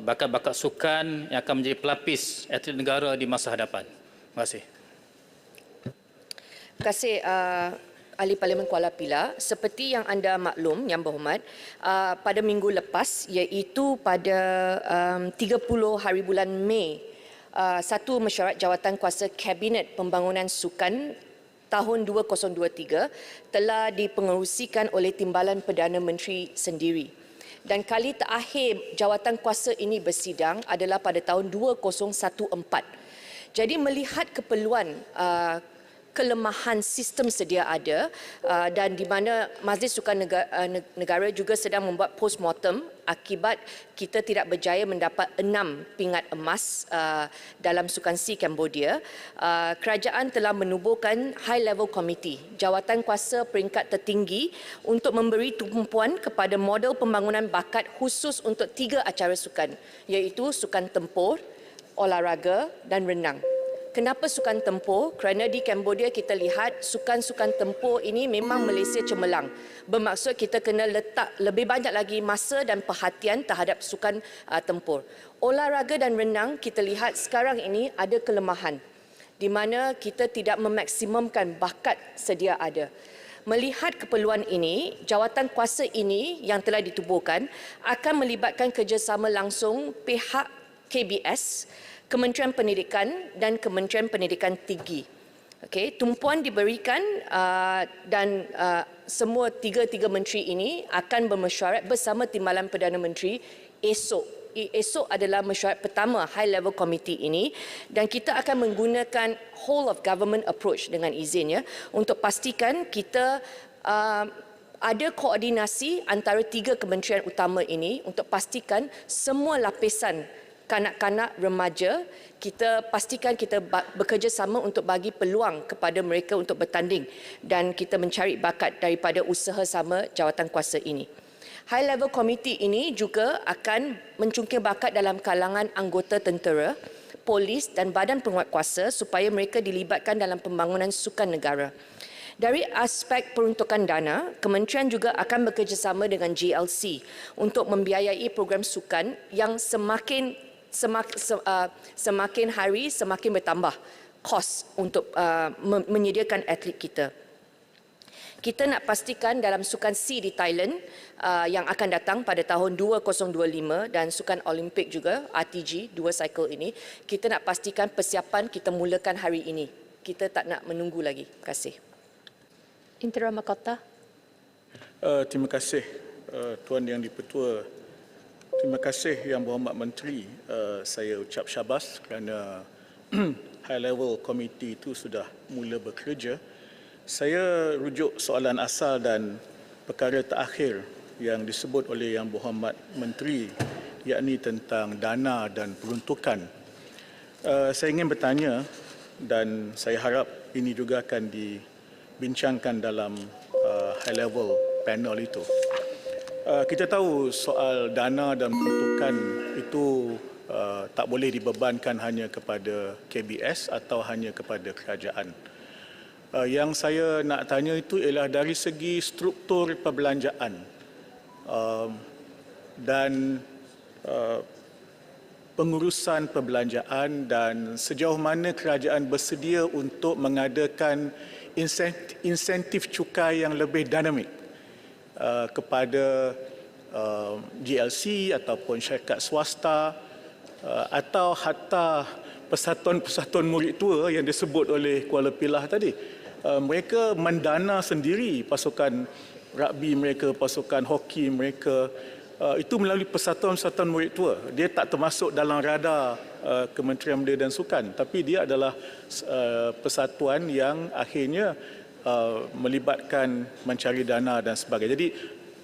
bakat-bakat sukan yang akan menjadi pelapis atlet negara di masa hadapan. Terima kasih. Terima kasih Ahli Parlimen Kuala Pilah. Seperti yang anda maklum, Yang Berhormat, pada minggu lepas, iaitu pada 30 hari bulan Mei, satu mesyuarat Jawatankuasa Kabinet Pembangunan Sukan tahun 2023 telah dipengerusikan oleh Timbalan Perdana Menteri sendiri. Dan kali terakhir Jawatankuasa ini bersidang adalah pada tahun 2014. Jadi melihat keperluan kelemahan sistem sedia ada dan di mana Majlis Sukan Negara juga sedang membuat postmortem akibat kita tidak berjaya mendapat 6 pingat emas dalam Sukan SEA Cambodia, kerajaan telah menubuhkan High Level Committee, jawatankuasa peringkat tertinggi untuk memberi tumpuan kepada model pembangunan bakat khusus untuk 3 acara sukan, iaitu sukan tempur, olahraga dan renang. Kenapa sukan tempur? Kerana di Cambodia kita lihat sukan-sukan tempur ini memang Malaysia cemerlang. Bermaksud kita kena letak lebih banyak lagi masa dan perhatian terhadap sukan tempur. Olahraga dan renang kita lihat sekarang ini ada kelemahan di mana kita tidak memaksimumkan bakat sedia ada. Melihat keperluan ini, jawatankuasa ini yang telah ditubuhkan akan melibatkan kerjasama langsung pihak KBS, Kementerian Pendidikan dan Kementerian Pendidikan Tinggi. Okey, tumpuan diberikan dan semua tiga menteri ini akan bermesyuarat bersama Timbalan Perdana Menteri esok. Esok adalah mesyuarat pertama High Level Committee ini dan kita akan menggunakan whole of government approach dengan izinnya untuk pastikan kita ada koordinasi antara 3 kementerian utama ini untuk pastikan semua lapisan kanak-kanak remaja, kita pastikan kita bekerjasama untuk bagi peluang kepada mereka untuk bertanding dan kita mencari bakat daripada usaha sama jawatankuasa ini. High Level Committee ini juga akan mencungkil bakat dalam kalangan anggota tentera, polis dan badan penguatkuasa supaya mereka dilibatkan dalam pembangunan sukan negara. Dari aspek peruntukan dana, kementerian juga akan bekerjasama dengan GLC untuk membiayai program sukan yang semakin hari semakin bertambah kos untuk menyediakan atlet kita. Kita nak pastikan dalam Sukan SEA di Thailand yang akan datang pada tahun 2025 dan Sukan Olimpik juga, RTG, 2 cycle ini, kita nak pastikan persiapan kita mulakan hari ini. Kita tak nak menunggu lagi. Terima kasih. Intera Makota. Terima kasih Tuan Yang Dipertua. Terima kasih Yang Berhormat Menteri. Saya ucap syabas kerana High Level Committee itu sudah mula bekerja. Saya rujuk soalan asal dan perkara terakhir yang disebut oleh Yang Berhormat Menteri, yakni tentang dana dan peruntukan. Saya ingin bertanya dan saya harap ini juga akan dibincangkan dalam High Level panel itu. Kita tahu soal dana dan peruntukan itu tak boleh dibebankan hanya kepada KBS atau hanya kepada kerajaan. Yang saya nak tanya itu ialah dari segi struktur perbelanjaan dan pengurusan perbelanjaan dan sejauh mana kerajaan bersedia untuk mengadakan insentif cukai yang lebih dinamik kepada GLC ataupun syarikat swasta atau hatta persatuan-persatuan murid tua yang disebut oleh Kuala Pilah tadi. Mereka mendana sendiri pasukan rugby mereka, pasukan hoki mereka, itu melalui persatuan-persatuan murid tua. Dia tak termasuk dalam radar Kementerian Belia dan Sukan, tapi dia adalah persatuan yang akhirnya melibatkan mencari dana dan sebagainya. Jadi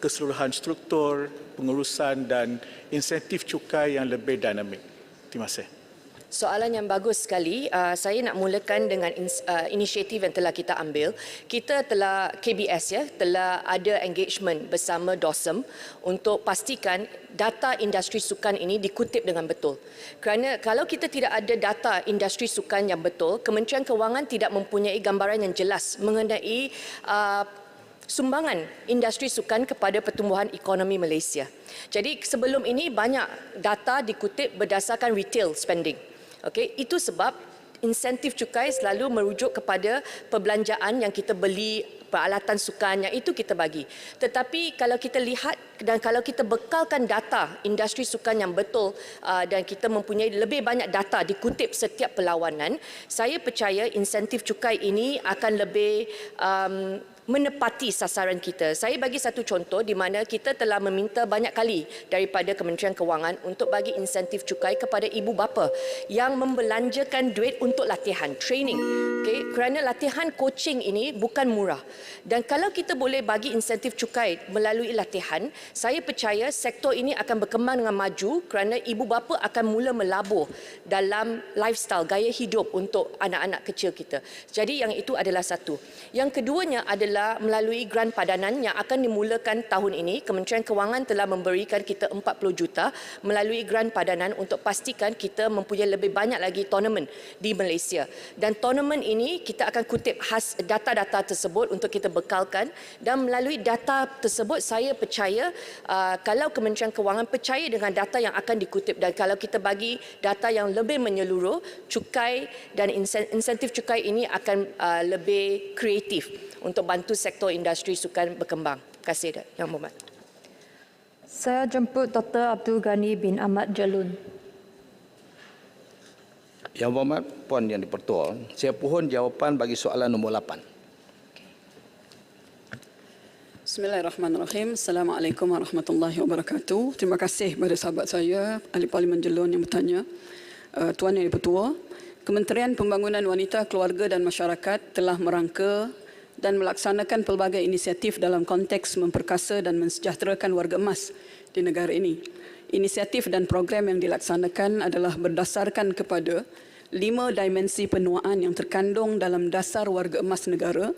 keseluruhan struktur, pengurusan dan insentif cukai yang lebih dinamik. Terima kasih. Soalan yang bagus sekali. Saya nak mulakan dengan inisiatif yang telah kita ambil. Kita telah, KBS telah ada engagement bersama DOSM untuk pastikan data industri sukan ini dikutip dengan betul. Kerana kalau kita tidak ada data industri sukan yang betul, Kementerian Kewangan tidak mempunyai gambaran yang jelas mengenai sumbangan industri sukan kepada pertumbuhan ekonomi Malaysia. Jadi sebelum ini banyak data dikutip berdasarkan retail spending. Okey, itu sebab insentif cukai selalu merujuk kepada perbelanjaan yang kita beli, peralatan sukan yang itu kita bagi. Tetapi kalau kita lihat dan kalau kita bekalkan data industri sukan yang betul dan kita mempunyai lebih banyak data dikutip setiap perlawanan, saya percaya insentif cukai ini akan lebih menepati sasaran kita. Saya bagi satu contoh di mana kita telah meminta banyak kali daripada Kementerian Kewangan untuk bagi insentif cukai kepada ibu bapa yang membelanjakan duit untuk latihan, training. Okay? Kerana latihan coaching ini bukan murah. Dan kalau kita boleh bagi insentif cukai melalui latihan, saya percaya sektor ini akan berkembang dengan maju kerana ibu bapa akan mula melabur dalam lifestyle, gaya hidup untuk anak-anak kecil kita. Jadi yang itu adalah satu. Yang keduanya adalah melalui grant padanan yang akan dimulakan tahun ini. Kementerian Kewangan telah memberikan kita 40 juta melalui grant padanan untuk pastikan kita mempunyai lebih banyak lagi tournament di Malaysia. Dan tournament ini kita akan kutip data-data tersebut untuk kita bekalkan, dan melalui data tersebut saya percaya kalau Kementerian Kewangan percaya dengan data yang akan dikutip dan kalau kita bagi data yang lebih menyeluruh, cukai dan insentif cukai ini akan lebih kreatif untuk bantu sektor industri sukan berkembang. Terima kasih, Yang Berhormat. Saya jemput Dr. Abdul Ghani bin Ahmad Jalun. Yang Berhormat Puan Yang di-Pertua, saya pohon jawapan bagi soalan nombor 8. Bismillahirrahmanirrahim. Assalamualaikum warahmatullahi wabarakatuh. Terima kasih kepada sahabat saya, Ahli Parlimen Jelun yang bertanya. Tuan Yang di-Pertua, Kementerian Pembangunan Wanita, Keluarga dan Masyarakat telah merangka dan melaksanakan pelbagai inisiatif dalam konteks memperkasa dan mensejahterakan warga emas di negara ini. Inisiatif dan program yang dilaksanakan adalah berdasarkan kepada 5 dimensi penuaan yang terkandung dalam dasar warga emas negara,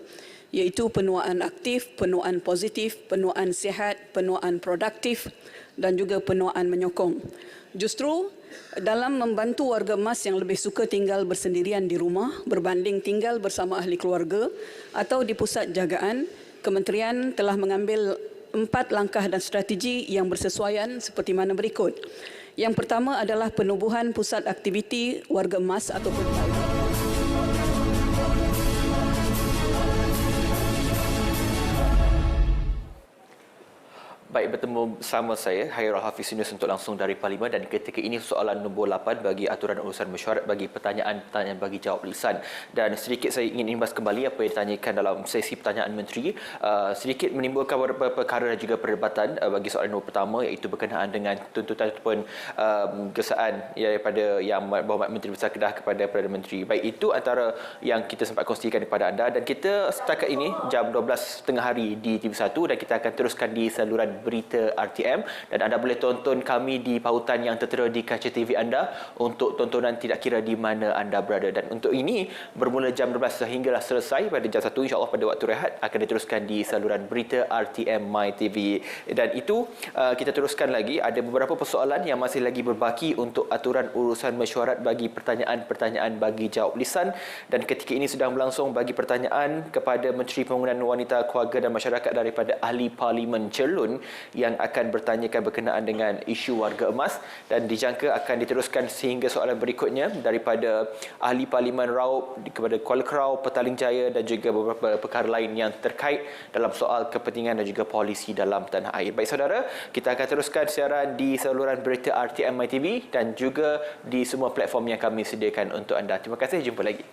iaitu penuaan aktif, penuaan positif, penuaan sihat, penuaan produktif dan juga penuaan menyokong. Justru dalam membantu warga emas yang lebih suka tinggal bersendirian di rumah berbanding tinggal bersama ahli keluarga atau di pusat jagaan, Kementerian telah mengambil 4 langkah dan strategi yang bersesuaian seperti mana berikut. Yang pertama adalah penubuhan pusat aktiviti warga emas ataupun Baik, bertemu bersama saya Hairul Hafiz Yunus untuk langsung dari Parlimen, dan ketika ini soalan nombor 8 bagi aturan urusan mesyuarat bagi pertanyaan-pertanyaan bagi jawab lisan. Dan sedikit saya ingin imbas kembali apa yang ditanyakan dalam sesi pertanyaan Menteri, sedikit menimbulkan beberapa perkara dan juga perdebatan bagi soalan nombor pertama, iaitu berkenaan dengan tuntutan ataupun gesaan daripada Yang Berhormat Menteri Besar Kedah kepada Perdana Menteri. Baik, itu antara yang kita sempat kongsikan kepada anda, dan kita setakat ini jam 12.30 hari di TV1 dan kita akan teruskan di saluran berita RTM, dan anda boleh tonton kami di pautan yang tertera di kaca TV anda untuk tontonan tidak kira di mana anda berada. Dan untuk ini bermula jam 12 sehinggalah selesai pada jam 1, insya-Allah pada waktu rehat akan diteruskan di saluran berita RTM My TV. Dan itu kita teruskan lagi, ada beberapa persoalan yang masih lagi berbaki untuk aturan urusan mesyuarat bagi pertanyaan-pertanyaan bagi jawab lisan, dan ketika ini sedang berlangsung bagi pertanyaan kepada Menteri Pembangunan Wanita, Keluarga dan Masyarakat daripada Ahli Parlimen Jelun, yang akan bertanyakan berkenaan dengan isu warga emas dan dijangka akan diteruskan sehingga soalan berikutnya daripada Ahli Parlimen Raup kepada Kuala Krau, Petaling Jaya dan juga beberapa perkara lain yang terkait dalam soal kepentingan dan juga polisi dalam tanah air. Baik saudara, kita akan teruskan siaran di saluran berita RTMI TV dan juga di semua platform yang kami sediakan untuk anda. Terima kasih, jumpa lagi.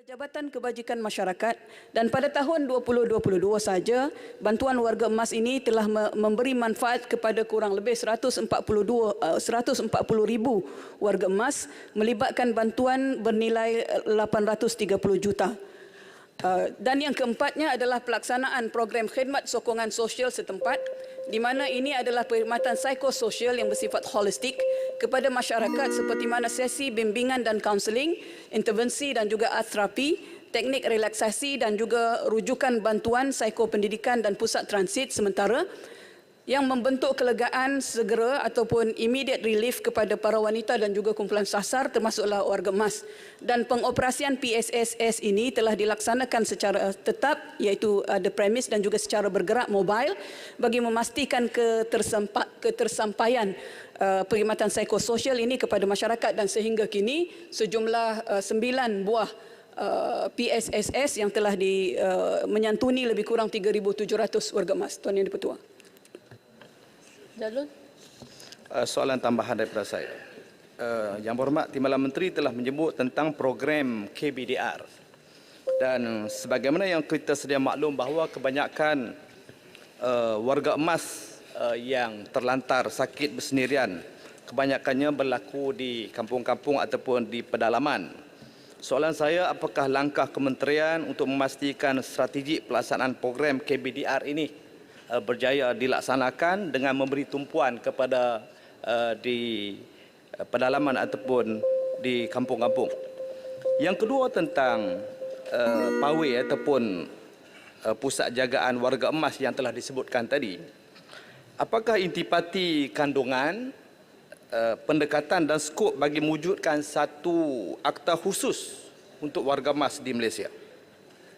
Jabatan Kebajikan Masyarakat, dan pada tahun 2022 saja bantuan warga emas ini telah memberi manfaat kepada kurang lebih 140,000 warga emas, melibatkan bantuan bernilai 830 juta. Dan yang keempatnya adalah pelaksanaan program khidmat sokongan sosial setempat, di mana ini adalah perkhidmatan psikososial yang bersifat holistik kepada masyarakat seperti mana sesi bimbingan dan kaunseling, intervensi dan juga art terapi, teknik relaksasi dan juga rujukan bantuan psikopendidikan dan pusat transit sementara yang membentuk kelegaan segera ataupun immediate relief kepada para wanita dan juga kumpulan sasar termasuklah warga emas. Dan pengoperasian PSSS ini telah dilaksanakan secara tetap iaitu ada premis dan juga secara bergerak mobile bagi memastikan ketersampaian perkhidmatan psikososial ini kepada masyarakat dan sehingga kini sejumlah 9 buah PSSS yang telah menyantuni lebih kurang 3,700 warga emas. Tuan Yang di-Pertua. Jalul. Soalan tambahan daripada saya. Yang Berhormat Timbalan Menteri telah menyebut tentang program KBDR. Dan sebagaimana yang kita sedia maklum bahawa kebanyakan warga emas yang terlantar sakit bersendirian, kebanyakannya berlaku di kampung-kampung ataupun di pedalaman. Soalan saya, apakah langkah kementerian untuk memastikan strategi pelaksanaan program KBDR ini berjaya dilaksanakan dengan memberi tumpuan kepada di pedalaman ataupun di kampung-kampung. Yang kedua tentang pawai ataupun pusat jagaan warga emas yang telah disebutkan tadi. Apakah intipati kandungan, pendekatan dan skop bagi mewujudkan satu akta khusus untuk warga emas di Malaysia?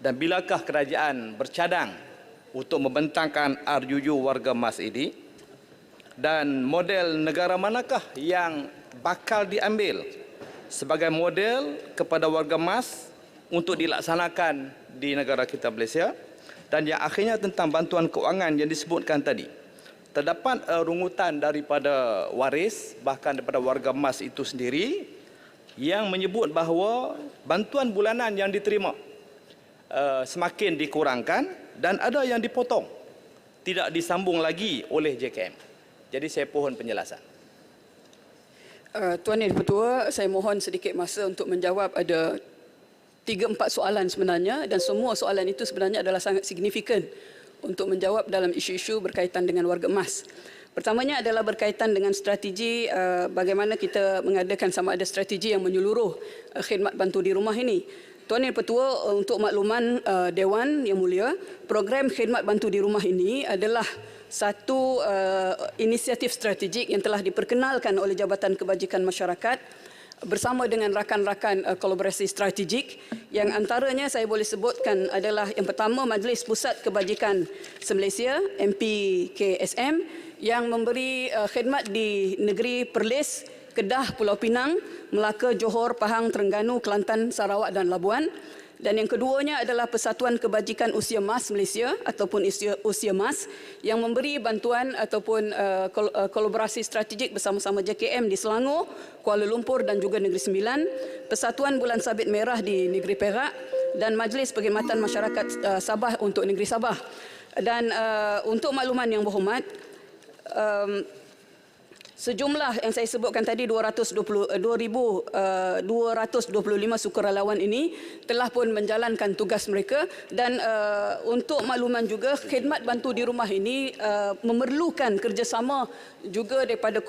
Dan bilakah kerajaan bercadang untuk membentangkan RUU warga emas ini, dan model negara manakah yang bakal diambil sebagai model kepada warga emas untuk dilaksanakan di negara kita Malaysia? Dan yang akhirnya tentang bantuan keuangan yang disebutkan tadi, terdapat rungutan daripada waris bahkan daripada warga emas itu sendiri yang menyebut bahawa bantuan bulanan yang diterima semakin dikurangkan dan ada yang dipotong, tidak disambung lagi oleh JKM. Jadi saya pohon penjelasan. Tuan Yang di-Pertua, saya mohon sedikit masa untuk menjawab. Ada 3-4 soalan sebenarnya dan semua soalan itu sebenarnya adalah sangat signifikan untuk menjawab dalam isu-isu berkaitan dengan warga emas. Pertamanya adalah berkaitan dengan strategi bagaimana kita mengadakan sama ada strategi yang menyeluruh khidmat bantu di rumah ini. Tuan Yang Pertua, untuk makluman Dewan Yang Mulia, program khidmat bantu di rumah ini adalah satu inisiatif strategik yang telah diperkenalkan oleh Jabatan Kebajikan Masyarakat bersama dengan rakan-rakan kolaborasi strategik yang antaranya saya boleh sebutkan adalah yang pertama Majlis Pusat Kebajikan se-Malaysia MPKSM yang memberi khidmat di negeri Perlis, Kedah, Pulau Pinang, Melaka, Johor, Pahang, Terengganu, Kelantan, Sarawak dan Labuan. Dan yang keduanya adalah Persatuan Kebajikan Usia Mas Malaysia ataupun Usia Mas yang memberi bantuan ataupun kolaborasi strategik bersama-sama JKM di Selangor, Kuala Lumpur dan juga Negeri Sembilan, Persatuan Bulan Sabit Merah di Negeri Perak dan Majlis Perkhidmatan Masyarakat Sabah untuk Negeri Sabah. Dan untuk makluman Yang Berhormat, sejumlah yang saya sebutkan tadi 225 sukarelawan ini telah pun menjalankan tugas mereka dan untuk makluman juga khidmat bantu di rumah ini memerlukan kerjasama juga daripada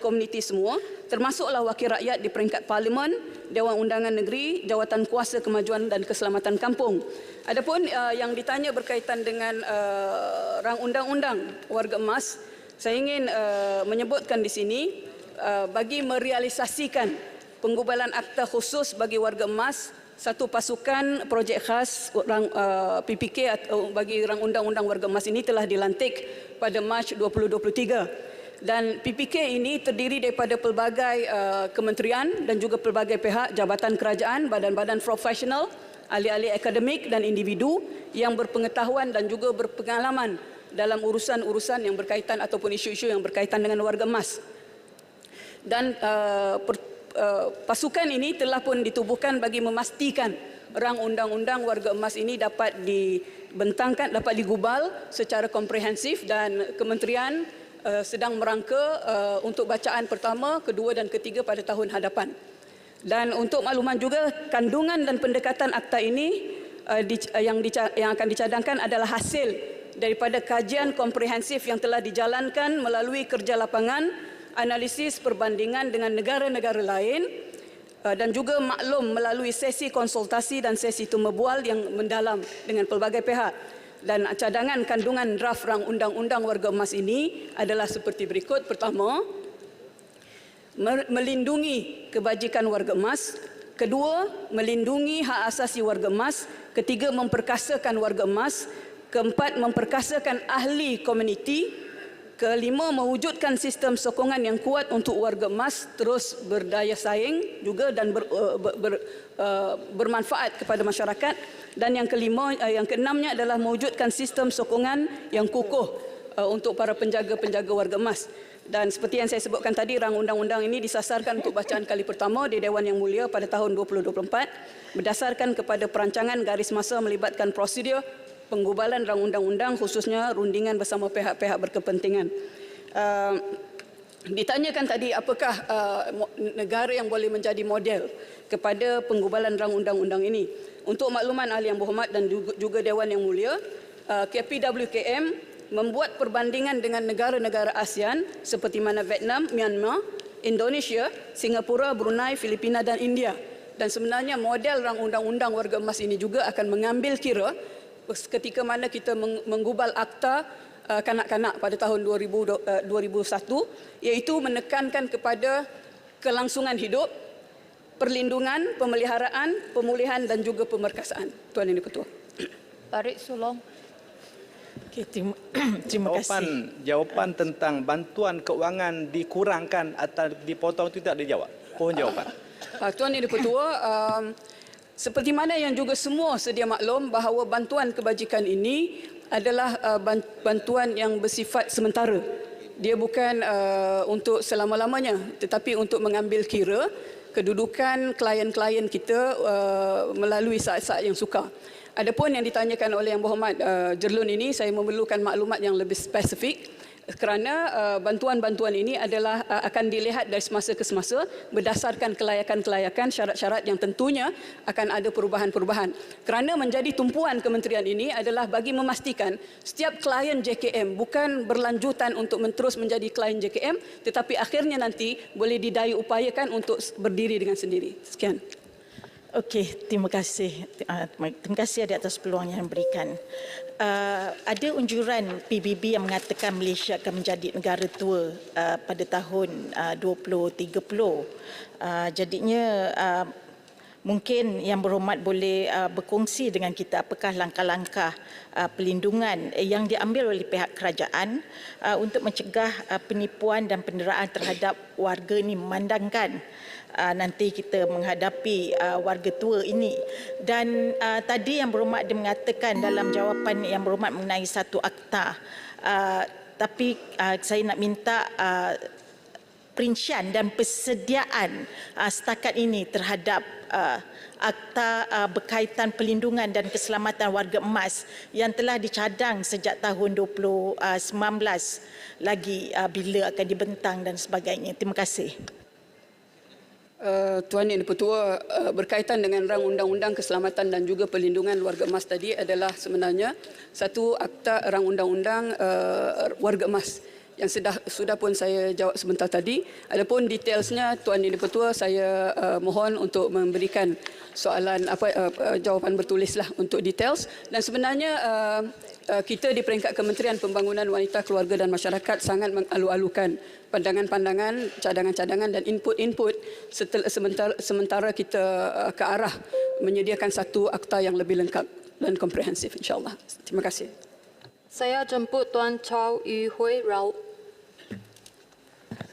komuniti semua termasuklah wakil rakyat di peringkat Parlimen, Dewan Undangan Negeri, Jawatan Kuasa Kemajuan dan Keselamatan Kampung. Adapun yang ditanya berkaitan dengan rang undang-undang warga emas, saya ingin menyebutkan di sini bagi merealisasikan penggubalan akta khusus bagi warga emas, satu pasukan projek khas PPK bagi rang undang-undang warga emas ini telah dilantik pada Mac 2023. Dan PPK ini terdiri daripada pelbagai kementerian dan juga pelbagai pihak, jabatan kerajaan, badan-badan profesional, ahli-ahli akademik dan individu yang berpengetahuan dan juga berpengalaman dalam urusan-urusan yang berkaitan ataupun isu-isu yang berkaitan dengan warga emas. Dan pasukan ini telah pun ditubuhkan bagi memastikan rang undang-undang warga emas ini dapat dibentangkan, dapat digubal secara komprehensif, dan kementerian sedang merangka untuk bacaan pertama, kedua dan ketiga pada tahun hadapan. Dan untuk makluman juga, kandungan dan pendekatan akta ini yang akan dicadangkan adalah hasil daripada kajian komprehensif yang telah dijalankan melalui kerja lapangan, analisis perbandingan dengan negara-negara lain, dan juga maklum melalui sesi konsultasi dan sesi tumebual yang mendalam dengan pelbagai pihak. Dan cadangan kandungan draft rang undang-undang warga emas ini adalah seperti berikut. Pertama, melindungi kebajikan warga emas. Kedua, melindungi hak asasi warga emas. Ketiga, memperkasakan warga emas. Keempat, memperkasakan ahli komuniti. Kelima, mewujudkan sistem sokongan yang kuat untuk warga emas terus berdaya saing juga dan bermanfaat kepada masyarakat. Dan yang keenamnya adalah mewujudkan sistem sokongan yang kukuh untuk para penjaga-penjaga warga emas. Dan seperti yang saya sebutkan tadi, rang undang-undang ini disasarkan untuk bacaan kali pertama di Dewan Yang Mulia pada tahun 2024 berdasarkan kepada perancangan garis masa melibatkan prosedur penggubalan rang undang-undang, khususnya rundingan bersama pihak-pihak berkepentingan. Ditanyakan tadi apakah negara yang boleh menjadi model kepada penggubalan rang undang-undang ini. Untuk makluman ahli yang berhormat dan juga Dewan Yang Mulia, KPWKM membuat perbandingan dengan negara-negara ASEAN seperti mana Vietnam, Myanmar, Indonesia, Singapura, Brunei, Filipina dan India. Dan sebenarnya model rang undang-undang warga emas ini juga akan mengambil kira ketika mana kita menggubal akta kanak-kanak pada tahun 2001, iaitu menekankan kepada kelangsungan hidup, perlindungan, pemeliharaan, pemulihan dan juga pemerkasaan. Tuan Yang Di-Pertua. Farid Sulong. Okay, terima kasih. Jawapan tentang bantuan keuangan dikurangkan atau dipotong itu tak dijawab. Mohon jawapan. Tuan Yang Di-Pertua, seperti mana yang juga semua sedia maklum bahawa bantuan kebajikan ini adalah bantuan yang bersifat sementara. Dia bukan untuk selama-lamanya, tetapi untuk mengambil kira kedudukan klien-klien kita melalui saat-saat yang sukar. Adapun yang ditanyakan oleh Yang Berhormat Jerlun ini, saya memerlukan maklumat yang lebih spesifik kerana bantuan-bantuan ini adalah akan dilihat dari semasa ke semasa berdasarkan kelayakan-kelayakan, syarat-syarat yang tentunya akan ada perubahan-perubahan. Kerana menjadi tumpuan kementerian ini adalah bagi memastikan setiap klien JKM bukan berlanjutan untuk terus menjadi klien JKM, tetapi akhirnya nanti boleh didaya upayakan untuk berdiri dengan sendiri. Sekian. Okey, terima kasih. Terima kasih atas peluang yang diberikan. Ada unjuran PBB yang mengatakan Malaysia akan menjadi negara tua pada tahun 2030. Jadinya mungkin Yang Berhormat boleh berkongsi dengan kita apakah langkah-langkah pelindungan yang diambil oleh pihak kerajaan untuk mencegah penipuan dan penderaan terhadap warga ini, memandangkan nanti kita menghadapi warga tua ini. Dan tadi Yang Berhormat dia mengatakan dalam jawapan Yang Berhormat mengenai satu akta, tapi saya nak minta perincian dan persediaan setakat ini terhadap akta berkaitan pelindungan dan keselamatan warga emas yang telah dicadang sejak tahun 2019 lagi bila akan dibentang dan sebagainya. Terima kasih. Tuan Yang Di-Pertua, berkaitan dengan rang undang-undang keselamatan dan juga perlindungan warga emas tadi adalah sebenarnya satu akta rang undang-undang warga emas yang sudah pun saya jawab sebentar tadi. Adapun detailsnya Tuan Yang Di-Pertua, saya mohon untuk memberikan soalan jawapan bertulislah untuk details. Dan sebenarnya kita di peringkat Kementerian Pembangunan Wanita, Keluarga dan Masyarakat sangat mengalu-alukan pandangan-pandangan, cadangan-cadangan dan input-input sementara kita ke arah menyediakan satu akta yang lebih lengkap dan komprehensif, insyaAllah. Terima kasih. Saya jemput Tuan Chow Yu Hui Rao.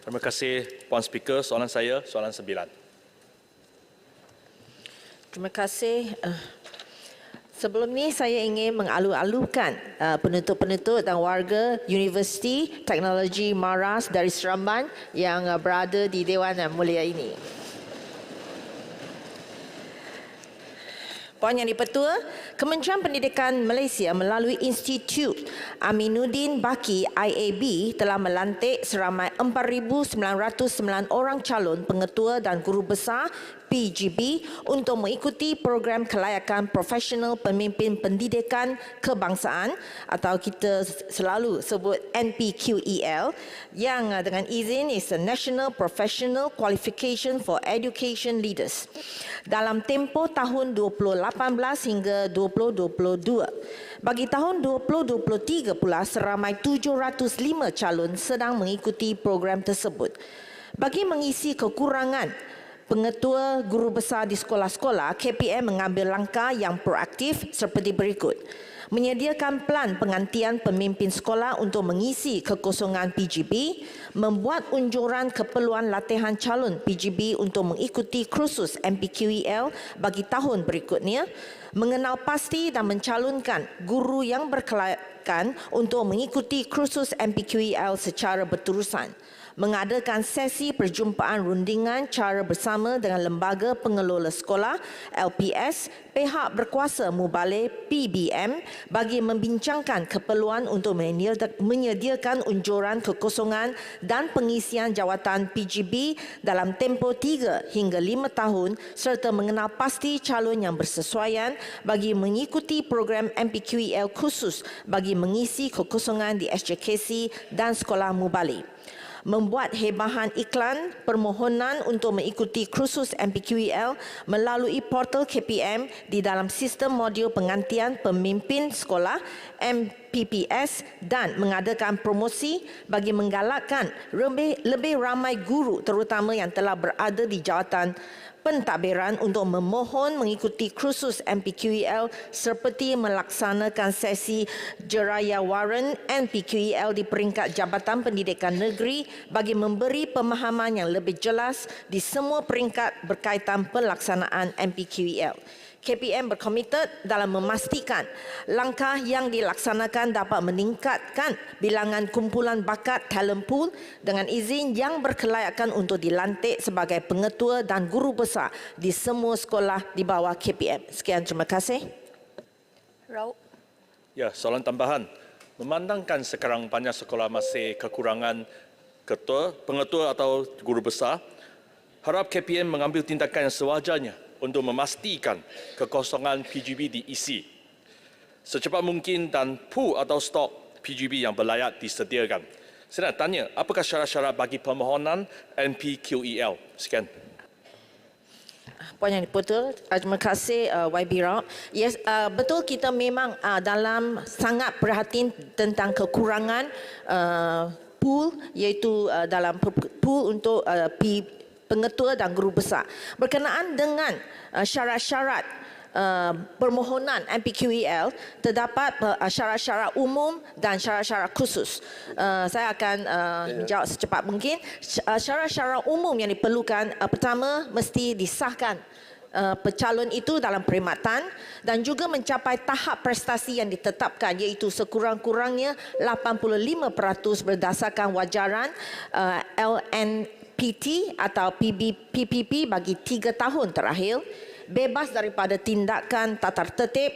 Terima kasih Puan Speaker. Soalan saya, soalan 9. Terima kasih. Sebelum ini saya ingin mengalu-alukan penuntut-penuntut dan warga Universiti Teknologi Maras dari Seremban yang berada di Dewan Yang Mulia ini. Puan Yang Di-Pertua, Kementerian Pendidikan Malaysia melalui Institut Aminuddin Baki IAB telah melantik seramai 4,909 orang calon pengetua dan guru besar PGB untuk mengikuti program kelayakan profesional pemimpin pendidikan kebangsaan atau kita selalu sebut NPQEL yang dengan izin is a National Professional Qualification for Education Leaders dalam tempoh tahun 2018 hingga 2022. Bagi tahun 2023 pula seramai 705 calon sedang mengikuti program tersebut. Bagi mengisi kekurangan pengetua guru besar di sekolah-sekolah, KPM mengambil langkah yang proaktif seperti berikut. Menyediakan pelan pengantian pemimpin sekolah untuk mengisi kekosongan PGB, membuat unjuran keperluan latihan calon PGB untuk mengikuti kursus MPQEL bagi tahun berikutnya, mengenal pasti dan mencalonkan guru yang berkelayakan untuk mengikuti kursus MPQEL secara berterusan, mengadakan sesi perjumpaan rundingan cara bersama dengan lembaga pengelola sekolah LPS, pihak berkuasa mubalik PBM bagi membincangkan keperluan untuk menyediakan unjuran kekosongan dan pengisian jawatan PGB dalam tempoh 3 hingga 5 tahun serta mengenal pasti calon yang bersesuaian bagi mengikuti program MPQEL khusus bagi mengisi kekosongan di SJKC dan sekolah mubalik. Membuat hebahan iklan permohonan untuk mengikuti kursus MPQEL melalui portal KPM di dalam sistem modul pengantian pemimpin sekolah MPPS dan mengadakan promosi bagi menggalakkan lebih ramai guru terutama yang telah berada di jawatan pentadbiran untuk memohon mengikuti kursus MPQEL seperti melaksanakan sesi jerayawaran MPQEL di peringkat Jabatan Pendidikan Negeri bagi memberi pemahaman yang lebih jelas di semua peringkat berkaitan pelaksanaan MPQEL. KPM berkomited dalam memastikan langkah yang dilaksanakan dapat meningkatkan bilangan kumpulan bakat talent pool dengan izin yang berkelayakan untuk dilantik sebagai pengetua dan guru besar di semua sekolah di bawah KPM. Sekian, terima kasih. Rao. Ya, soalan tambahan. Memandangkan sekarang banyak sekolah masih kekurangan pengetua atau guru besar, harap KPM mengambil tindakan yang sewajarnya untuk memastikan kekosongan PGB diisi secepat mungkin dan pool atau stok PGB yang berlayak disediakan. Saya nak tanya, apakah syarat-syarat bagi permohonan NPQEL? Sekian. Puan Yang Di-Pertua, terima kasih YB Rao. Yes, betul kita memang dalam sangat perhatian tentang kekurangan pool, iaitu dalam pool untuk pengetua dan guru besar. Berkenaan dengan syarat-syarat permohonan MPQEL, terdapat syarat-syarat umum dan syarat-syarat khusus. Saya akan menjawab secepat mungkin. Syarat-syarat umum yang diperlukan, pertama mesti disahkan pecalon itu dalam perkhidmatan dan juga mencapai tahap prestasi yang ditetapkan, iaitu sekurang-kurangnya 85% berdasarkan wajaran LNPT atau PPP bagi 3 tahun terakhir, bebas daripada tindakan tatar tertib,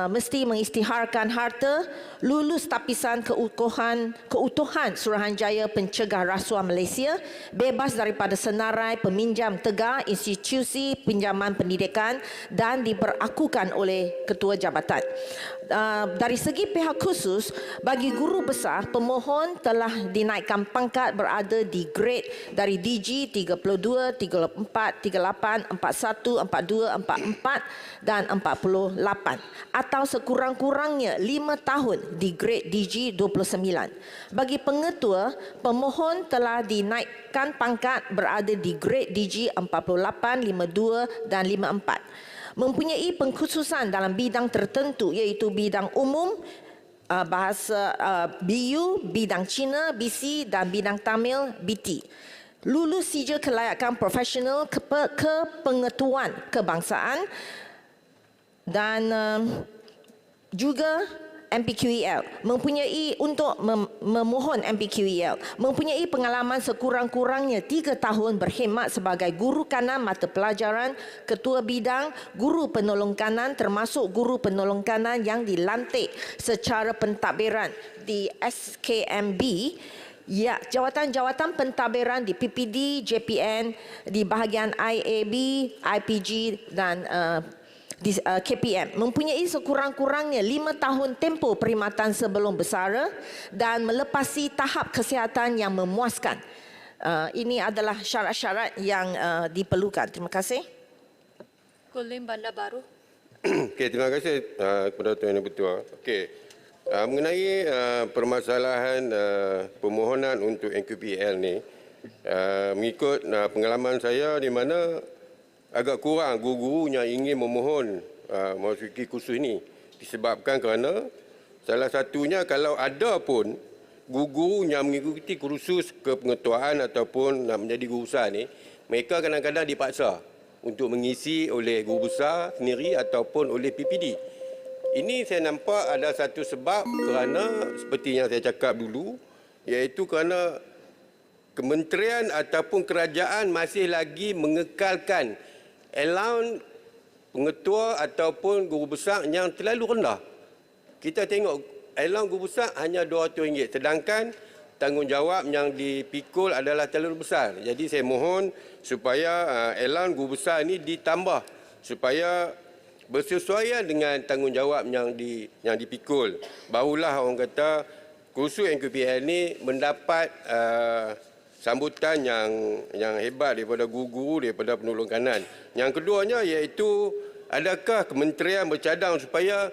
mesti mengisytiharkan harta, lulus tapisan keutuhan Suruhanjaya Pencegah Rasuah Malaysia, bebas daripada senarai peminjam tegar institusi pinjaman pendidikan dan diberakukan oleh ketua jabatan. Dari segi pihak khusus, bagi guru besar, pemohon telah dinaikkan pangkat berada di grade dari DG 32, 34, 38, 41, 42, 44 dan 48 atau sekurang-kurangnya 5 tahun di grade DG 29. Bagi pengetua, pemohon telah dinaikkan pangkat berada di grade DG 48, 52 dan 54. Mempunyai pengkhususan dalam bidang tertentu iaitu bidang umum, bahasa BU, bidang Cina, BC dan bidang Tamil, BT. Lulus sijil kelayakan profesional kepengetuan kebangsaan dan juga MPQEL, mempunyai untuk memohon MPQEL, mempunyai pengalaman sekurang-kurangnya 3 tahun berkhidmat sebagai guru kanan mata pelajaran, ketua bidang, guru penolong kanan termasuk guru penolong kanan yang dilantik secara pentadbiran di SKMB, ya, jawatan-jawatan pentadbiran di PPD, JPN, di bahagian IAB, IPG dan di KPM, mempunyai sekurang-kurangnya 5 tahun tempoh perkhidmatan sebelum bersara dan melepasi tahap kesihatan yang memuaskan. Ini adalah syarat-syarat yang diperlukan. Terima kasih. Kulim Bandar Baru. Okey, terima kasih kepada Tuan Yang Bertuah. Okey, mengenai permasalahan permohonan untuk NQPL ni, mengikut pengalaman saya di mana agak kurang guru-guru yang ingin memohon memasuki kursus ini disebabkan kerana salah satunya kalau ada pun guru-guru yang mengikuti kursus kepengetuaan ataupun nak menjadi guru besar ni, mereka kadang-kadang dipaksa untuk mengisi oleh guru besar sendiri ataupun oleh PPD. Ini saya nampak ada satu sebab kerana seperti yang saya cakap dulu, iaitu kerana kementerian ataupun kerajaan masih lagi mengekalkan allowance pengetua ataupun guru besar yang terlalu rendah. Kita tengok allowance guru besar hanya RM200, sedangkan tanggungjawab yang dipikul adalah terlalu besar. Jadi saya mohon supaya allowance guru besar ini ditambah supaya bersesuaian dengan tanggungjawab yang dipikul. Barulah orang kata kursus NQPL ini mendapat sambutan yang hebat daripada guru-guru, daripada penolong kanan. Yang keduanya iaitu adakah kementerian bercadang supaya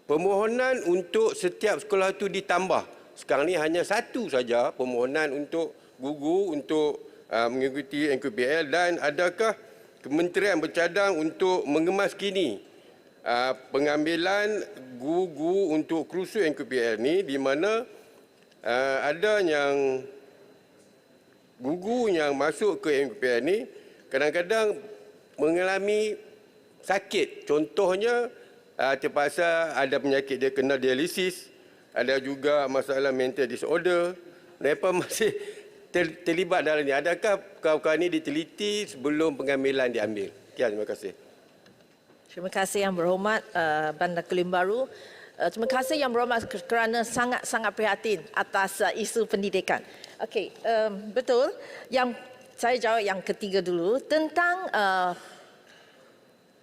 permohonan untuk setiap sekolah itu ditambah. Sekarang ni hanya satu saja permohonan untuk guru untuk mengikuti NQPL, dan adakah kementerian bercadang untuk mengemas-kini pengambilan guru-guru untuk kursus NQPL ni, di mana ada yang guru yang masuk ke NQPL ni kadang-kadang mengalami sakit. Contohnya terpaksa ada penyakit dia kena dialisis, ada juga masalah mental disorder. Mereka masih terlibat dalam ini. Adakah perkara ini diteliti sebelum pengambilan diambil? Terima kasih. Terima kasih Yang Berhormat Bandar Kulim Baru. Terima kasih Yang Berhormat kerana sangat-sangat prihatin atas isu pendidikan. Okey, betul. Yang saya jawab yang ketiga dulu tentang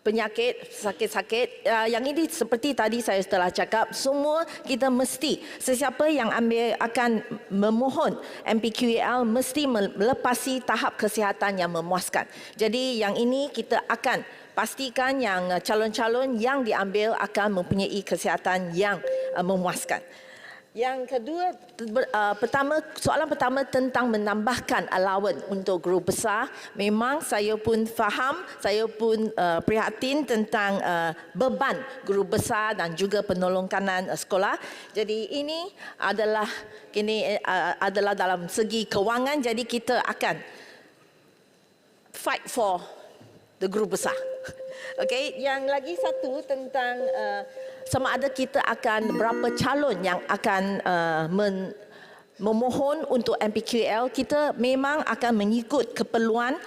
penyakit, sakit-sakit. Yang ini seperti tadi saya telah cakap, semua kita mesti, sesiapa yang akan memohon MPQEL mesti melepasi tahap kesihatan yang memuaskan. Jadi yang ini kita akan pastikan yang calon-calon yang diambil akan mempunyai kesihatan yang memuaskan. Yang kedua, soalan pertama tentang menambahkan allowance untuk guru besar. Memang saya pun faham, saya pun prihatin tentang beban guru besar dan juga penolong kanan sekolah. Jadi ini adalah dalam segi kewangan, jadi kita akan fight for the guru besar. Okey, yang lagi satu tentang sama ada kita akan berapa calon yang akan memohon untuk MPQL, kita memang akan mengikut keperluan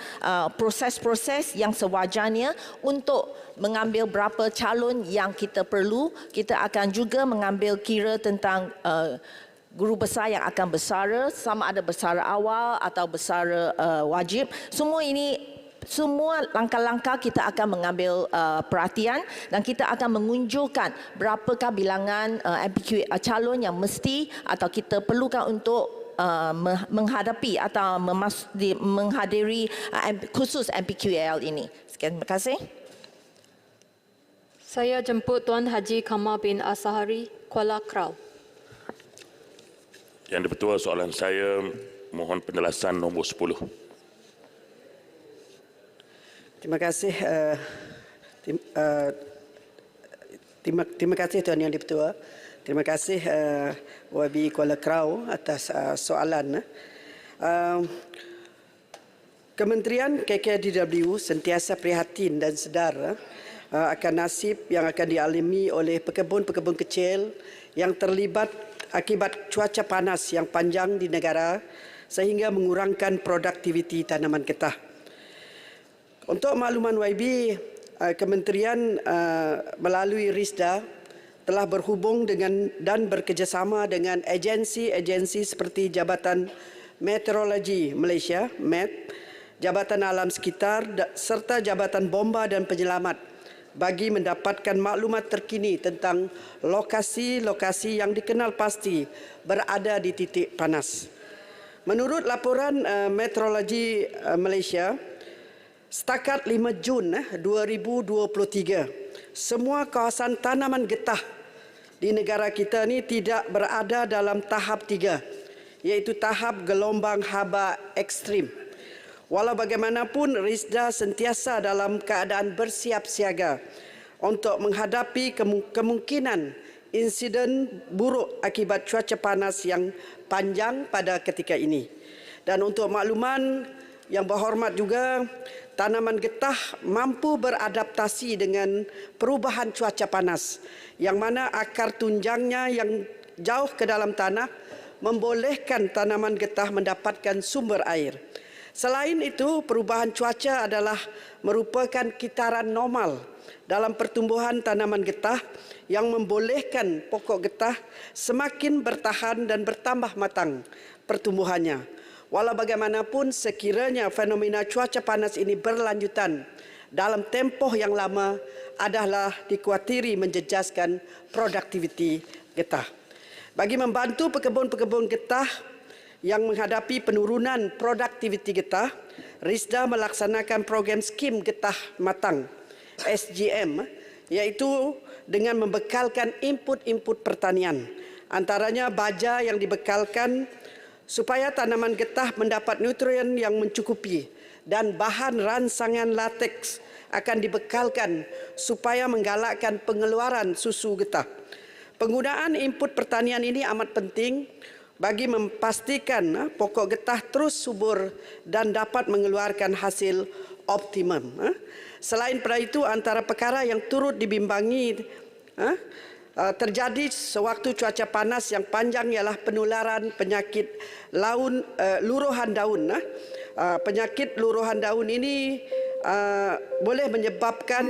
proses-proses yang sewajarnya untuk mengambil berapa calon yang kita perlu. Kita akan juga mengambil kira tentang guru besar yang akan bersara, sama ada bersara awal atau bersara wajib. Semua langkah-langkah kita akan mengambil perhatian dan kita akan mengunjukkan berapakah bilangan MPQ calon yang mesti atau kita perlukan untuk menghadapi atau menghadiri khusus MPQL ini. Sekian, terima kasih. Saya jemput Tuan Haji Kamal bin Asahari, Kuala Krau. Yang Dipertua, soalan saya mohon penjelasan nombor 10. Terima kasih. Terima kasih Tuan Yang Dipertua. Terima kasih YB Kuala Krau atas soalan. Kementerian KKDW sentiasa prihatin dan sedar akan nasib yang akan dialami oleh pekebun-pekebun kecil yang terlibat akibat cuaca panas yang panjang di negara sehingga mengurangkan produktiviti tanaman getah. Untuk makluman YB, Kementerian melalui RISDA telah berhubung dengan dan bekerjasama dengan agensi-agensi seperti Jabatan Meteorologi Malaysia, MET, Jabatan Alam Sekitar serta Jabatan Bomba dan Penyelamat bagi mendapatkan maklumat terkini tentang lokasi-lokasi yang dikenal pasti berada di titik panas. Menurut laporan Meteorologi Malaysia, setakat 5 Jun 2023, semua kawasan tanaman getah di negara kita ini tidak berada dalam tahap 3, iaitu tahap gelombang haba ekstrim. Walau bagaimanapun, RISDA sentiasa dalam keadaan bersiap siaga untuk menghadapi kemungkinan insiden buruk akibat cuaca panas yang panjang pada ketika ini. Dan untuk makluman yang berhormat juga, tanaman getah mampu beradaptasi dengan perubahan cuaca panas yang mana akar tunjangnya yang jauh ke dalam tanah membolehkan tanaman getah mendapatkan sumber air. Selain itu, perubahan cuaca adalah merupakan kitaran normal dalam pertumbuhan tanaman getah yang membolehkan pokok getah semakin bertahan dan bertambah matang pertumbuhannya. Walau bagaimanapun, sekiranya fenomena cuaca panas ini berlanjutan dalam tempoh yang lama adalah dikuatiri menjejaskan produktiviti getah. Bagi membantu pekebun-pekebun getah yang menghadapi penurunan produktiviti getah, RISDA melaksanakan program skim getah matang SGM, iaitu dengan membekalkan input-input pertanian, antaranya baja yang dibekalkan supaya tanaman getah mendapat nutrien yang mencukupi dan bahan rangsangan lateks akan dibekalkan supaya menggalakkan pengeluaran susu getah. Penggunaan input pertanian ini amat penting bagi memastikan pokok getah terus subur dan dapat mengeluarkan hasil optimum. Selain pada itu, antara perkara yang turut dibimbangi terjadi sewaktu cuaca panas yang panjang ialah penularan penyakit luruhan daun. Penyakit luruhan daun ini boleh menyebabkan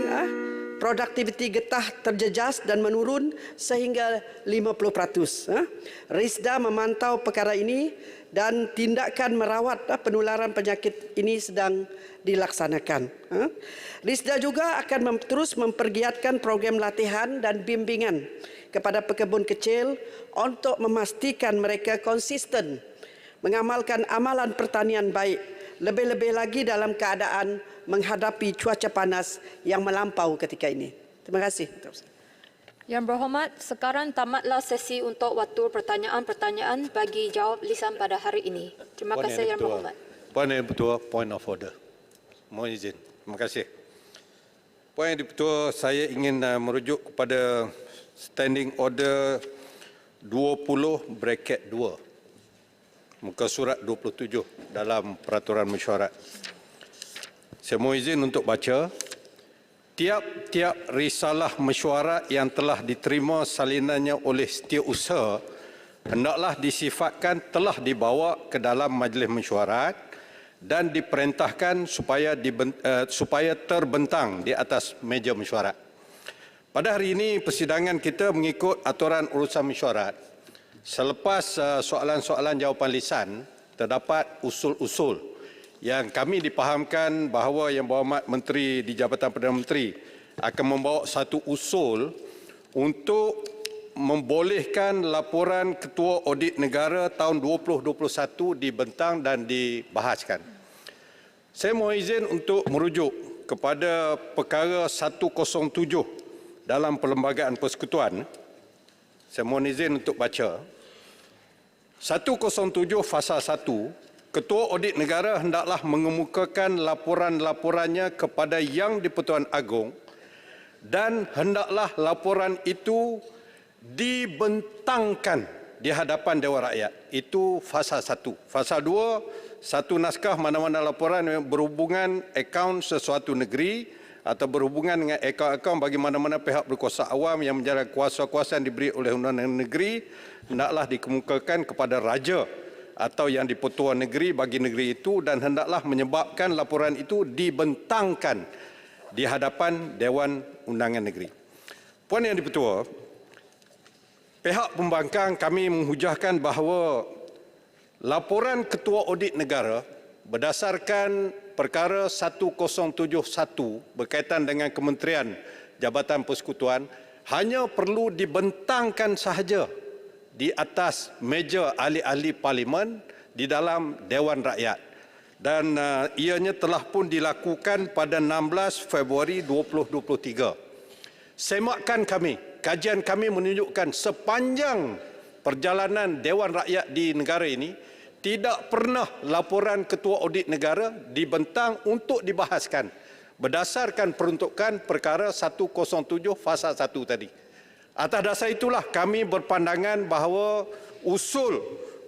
produktiviti getah terjejas dan menurun sehingga 50%. RISDA memantau perkara ini dan tindakan merawat penularan penyakit ini sedang dilaksanakan. RISDA juga akan terus mempergiatkan program latihan dan bimbingan kepada pekebun kecil untuk memastikan mereka konsisten mengamalkan amalan pertanian baik, lebih-lebih lagi dalam keadaan menghadapi cuaca panas yang melampau ketika ini. Terima kasih. Yang berhormat, sekarang tamatlah sesi untuk waktu pertanyaan-pertanyaan bagi jawab lisan pada hari ini. Terima kasih Yang berhormat. Puan Yang Dipertua, point of order. Mohon izin. Terima kasih. Puan Yang Dipertua, saya ingin merujuk kepada Standing Order 20/2, muka surat 27 dalam peraturan mesyuarat. Saya mohon izin untuk baca. Tiap-tiap risalah mesyuarat yang telah diterima salinannya oleh setiausaha hendaklah disifatkan telah dibawa ke dalam majlis mesyuarat dan diperintahkan supaya terbentang di atas meja mesyuarat. Pada hari ini persidangan kita mengikut aturan urusan mesyuarat. Selepas soalan-soalan jawapan lisan, terdapat usul-usul yang kami dipahamkan bahawa Yang Berhormat Menteri di Jabatan Perdana Menteri akan membawa satu usul untuk membolehkan laporan Ketua Audit Negara tahun 2021 dibentang dan dibahaskan. Saya mohon izin untuk merujuk kepada perkara 107 dalam Perlembagaan Persekutuan. Saya mohon izin untuk baca. 107 Fasal 1, Ketua Audit Negara hendaklah mengemukakan laporan-laporannya kepada Yang di-Pertuan Agong dan hendaklah laporan itu dibentangkan di hadapan Dewan Rakyat. Itu Fasal 1. Fasal 2, satu naskah mana-mana laporan yang berhubungan akaun sesuatu negeri atau berhubungan dengan akaun-akaun bagi mana-mana pihak berkuasa awam yang menjalankan kuasa-kuasa yang diberi oleh undang-undang negeri hendaklah dikemukakan kepada Raja atau Yang di-Pertuan Negeri bagi negeri itu dan hendaklah menyebabkan laporan itu dibentangkan di hadapan Dewan Undangan Negeri. Puan Yang di-Pertua, pihak pembangkang kami menghujahkan bahawa laporan Ketua Audit Negara berdasarkan perkara 1071 berkaitan dengan Kementerian Jabatan Persekutuan hanya perlu dibentangkan sahaja di atas meja ahli-ahli parlimen di dalam Dewan Rakyat. Dan ianya telah pun dilakukan pada 16 Februari 2023. Semakan kami, kajian kami menunjukkan sepanjang perjalanan Dewan Rakyat di negara ini, tidak pernah laporan Ketua Audit Negara dibentang untuk dibahaskan berdasarkan peruntukan perkara 107 Fasal 1 tadi. Atas dasar itulah kami berpandangan bahawa usul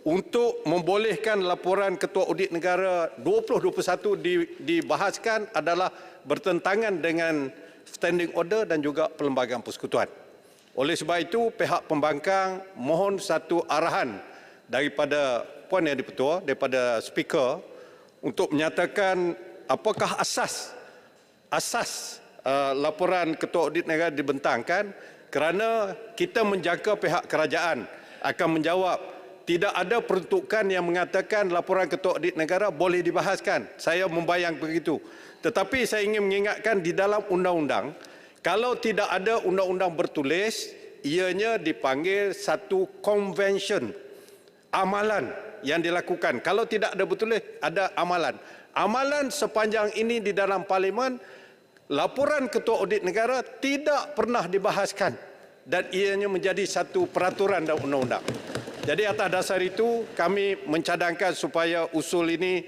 untuk membolehkan laporan Ketua Audit Negara 2021 dibahaskan adalah bertentangan dengan standing order dan juga Perlembagaan Persekutuan. Oleh sebab itu, pihak pembangkang mohon satu arahan daripada Puan Yang di-Pertua, daripada Speaker untuk menyatakan apakah asas laporan Ketua Audit Negara dibentangkan, kerana kita menjaga pihak kerajaan akan menjawab tidak ada peruntukan yang mengatakan laporan Ketua Audit Negara boleh dibahaskan. Saya membayang begitu. Tetapi saya ingin mengingatkan di dalam undang-undang, kalau tidak ada undang-undang bertulis, ianya dipanggil satu convention, amalan yang dilakukan. Kalau tidak ada bertulis, ada amalan. Amalan sepanjang ini di dalam parlimen, laporan Ketua Audit Negara tidak pernah dibahaskan dan ianya menjadi satu peraturan dan undang-undang. Jadi atas dasar itu kami mencadangkan supaya usul ini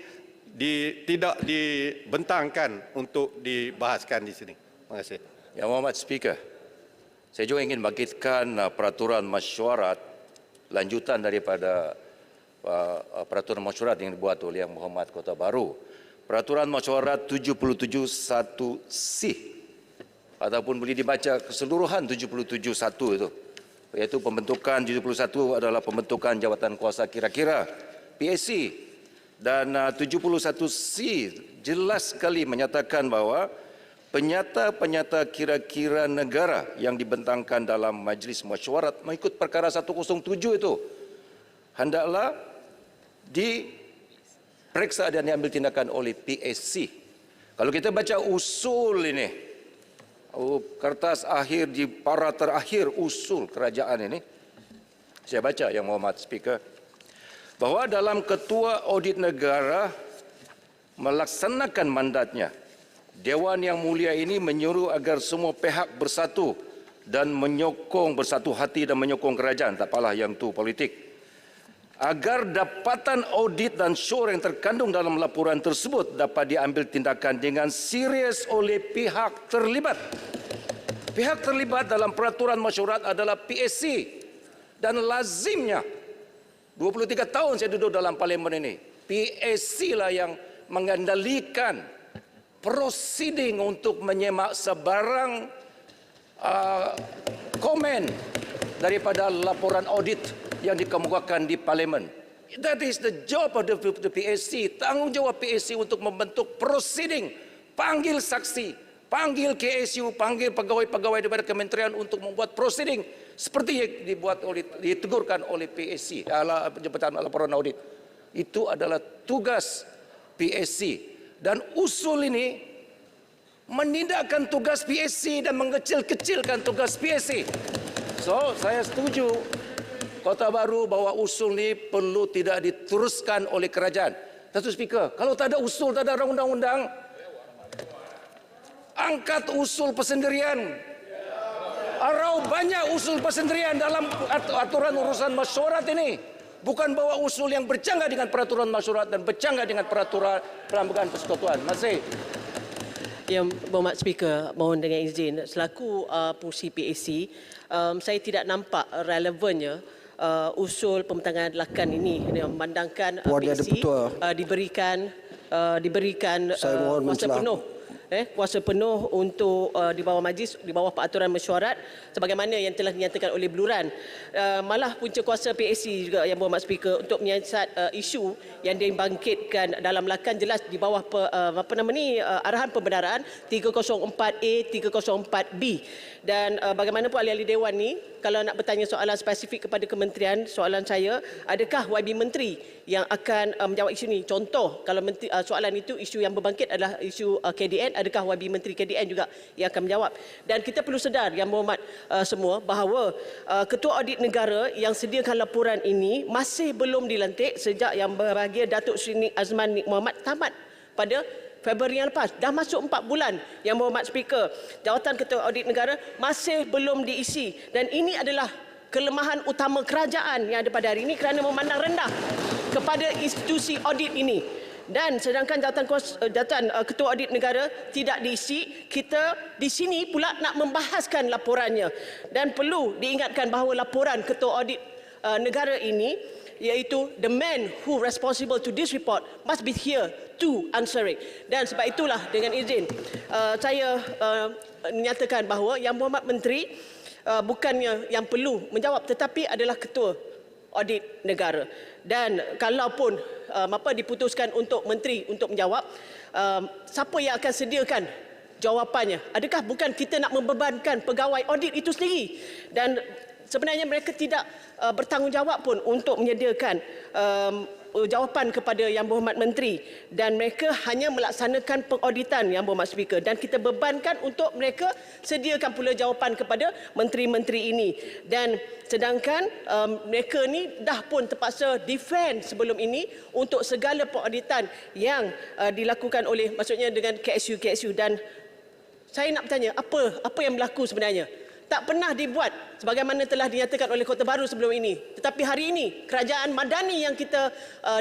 tidak dibentangkan untuk dibahaskan di sini. Terima kasih. Yang Berhormat Speaker, saya juga ingin bangkitkan peraturan mesyuarat lanjutan daripada peraturan mesyuarat yang dibuat oleh Yang Berhormat Kota Baru. Peraturan mesyuarat 77.1C ataupun boleh dibaca keseluruhan 77.1 itu, iaitu pembentukan 71 adalah pembentukan jawatan kuasa kira-kira PSC, dan 71C jelas sekali menyatakan bahawa penyata-penyata kira-kira negara yang dibentangkan dalam majlis mesyuarat mengikut perkara 107 itu hendaklah diperiksa dan diambil tindakan oleh PSC. Kalau kita baca usul ini, kertas akhir di para terakhir usul kerajaan ini, saya baca Yang Berhormat Speaker, bahawa dalam Ketua Audit Negara melaksanakan mandatnya, Dewan Yang Mulia ini menyuruh agar semua pihak bersatu dan menyokong bersatu hati dan menyokong kerajaan, tak apalah yang tu politik, agar dapatan audit dan syur yang terkandung dalam laporan tersebut dapat diambil tindakan dengan serius oleh pihak terlibat. Pihak terlibat dalam peraturan mesyuarat adalah PSC, dan lazimnya 23 tahun saya duduk dalam parlimen ini, PSC lah yang mengendalikan proceeding untuk menyemak sebarang komen daripada laporan audit yang dikemukakan di parlimen. That is the job of the PSC. Tanggungjawab PSC untuk membentuk proceeding, panggil saksi, panggil KSU, panggil pegawai-pegawai daripada kementerian untuk membuat proceeding seperti yang ditegurkan oleh PSC, Jabatan Laporan Audit. Itu adalah tugas PSC, dan usul ini menindakkan tugas PSC dan mengecil-kecilkan tugas PSC. So, saya setuju Kota Baru bahwa usul ini perlu tidak diteruskan oleh kerajaan. Satu Speaker, kalau tak ada usul, tak ada undang-undang, angkat usul persendirian. Arau banyak usul persendirian dalam aturan urusan mesyuarat ini. Bukan bawa usul yang bercanggah dengan peraturan mesyuarat dan bercanggah dengan peraturan perlembagaan persekutuan. Terima kasih. Yang Berhormat Speaker, mohon dengan izin, selaku pengurusi PAC, saya tidak nampak relevannya usul pembentangan lakan ini memandangkan PAC diberikan kuasa penuh. Kuasa penuh untuk di bawah majlis, di bawah peraturan mesyuarat sebagaimana yang telah dinyatakan oleh Beluran. Malah punca kuasa PAC juga, Yang Berhormat Speaker, untuk menyiasat isu yang dibangkitkan dalam lakan jelas di bawah arahan pembenaran 304A, 304B. Dan bagaimanapun ahli-ahli Dewan ni, kalau nak bertanya soalan spesifik kepada kementerian, soalan saya, adakah YB Menteri yang akan menjawab isu ini? Contoh, kalau soalan itu isu yang berbangkit adalah isu KDN, adakah YB Menteri KDN juga yang akan menjawab? Dan kita perlu sedar, Yang Berhormat semua, bahawa Ketua Audit Negara yang sediakan laporan ini masih belum dilantik sejak Yang Berbahagia Datuk Seri Nik Azman Nik Mohamad tamat pada Februari yang lepas. Dah masuk 4 bulan, Yang Berhormat Speaker. Jawatan Ketua Audit Negara masih belum diisi. Dan ini adalah kelemahan utama kerajaan yang ada pada hari ini kerana memandang rendah kepada institusi audit ini. Dan sedangkan jawatan Ketua Audit Negara tidak diisi, kita di sini pula nak membahaskan laporannya. Dan perlu diingatkan bahawa laporan Ketua Audit Negara ini, iaitu the man who responsible to this report must be here to answer it. Dan sebab itulah dengan izin saya menyatakan bahawa Yang Berhormat Menteri bukannya yang perlu menjawab tetapi adalah Ketua Audit Negara. Dan kalaupun diputuskan untuk menteri untuk menjawab, siapa yang akan sediakan jawapannya? Adakah bukan kita nak membebankan pegawai audit itu sendiri? Dan sebenarnya mereka tidak bertanggungjawab pun untuk menyediakan jawapan kepada Yang Berhormat Menteri, dan mereka hanya melaksanakan pengauditan, Yang Berhormat Speaker, dan kita bebankan untuk mereka sediakan pula jawapan kepada menteri-menteri ini. Dan sedangkan mereka ni dah pun terpaksa defend sebelum ini untuk segala pengauditan yang dilakukan oleh, maksudnya dengan KSU. Dan saya nak bertanya, apa yang berlaku sebenarnya? Tak pernah dibuat sebagaimana telah dinyatakan oleh Kota Baru sebelum ini. Tetapi hari ini kerajaan madani yang kita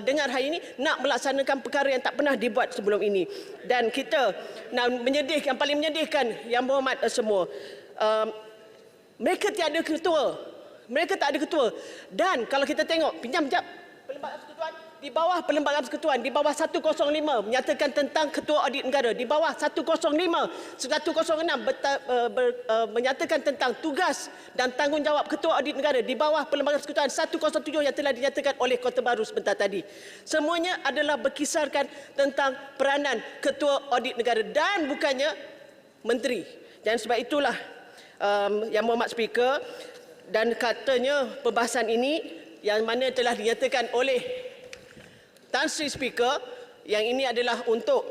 dengar hari ini nak melaksanakan perkara yang tak pernah dibuat sebelum ini. Dan kita nak menyedihkan, yang paling menyedihkan, Yang Berhormat semua, mereka tiada ketua. Mereka tak ada ketua. Dan kalau kita tengok, pinjam sekejap, Perlembagaan Persekutuan, di bawah Perlembagaan Persekutuan, di bawah 105 menyatakan tentang Ketua Audit Negara, di bawah 106 menyatakan tentang tugas dan tanggungjawab Ketua Audit Negara, di bawah Perlembagaan Persekutuan 107 yang telah dinyatakan oleh Kota Baru sebentar tadi. Semuanya adalah berkisarkan tentang peranan Ketua Audit Negara dan bukannya menteri. Dan sebab itulah Yang Berhormat Speaker, dan katanya perbahasan ini yang mana telah dinyatakan oleh Tan Sri Speaker, yang ini adalah untuk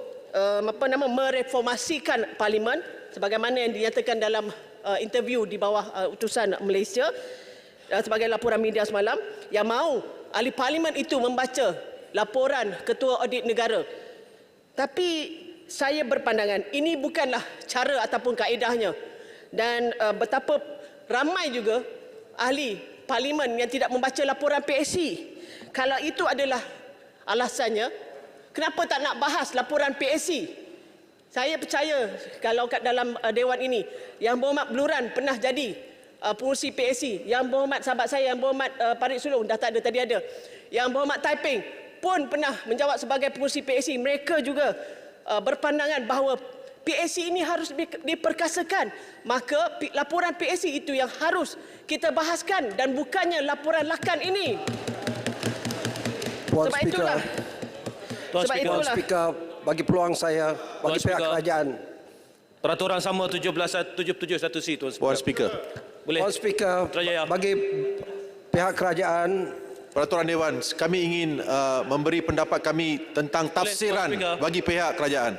mereformasikan Parlimen sebagaimana yang dinyatakan dalam interview di bawah utusan Malaysia sebagai laporan media semalam, yang mahu ahli Parlimen itu membaca laporan Ketua Audit Negara. Tapi saya berpandangan ini bukanlah cara ataupun kaedahnya, dan betapa ramai juga ahli Parlimen yang tidak membaca laporan PSC. Kalau itu adalah alasannya, kenapa tak nak bahas laporan PSC? Saya percaya kalau kat dalam Dewan ini, Yang Berhormat Beluran pernah jadi pengurusi PSC, Yang Berhormat sahabat saya, Yang Berhormat Parit Sulong, dah tak ada, tadi ada, Yang Berhormat Taiping pun pernah menjawab sebagai pengurusi PSC. Mereka juga berpandangan bahawa PSC ini harus diperkasakan. Maka laporan PSC itu yang harus kita bahaskan dan bukannya laporan lakan ini. Puan Sebab Speaker, itulah. Puan Speaker, bagi peluang saya, bagi pihak kerajaan. Peraturan sama 17.77(1)C, Tuan Speaker. Puan Speaker. Boleh. Puan Speaker, bagi pihak kerajaan, Peraturan Dewan, kami ingin memberi pendapat kami tentang tafsiran bagi pihak kerajaan.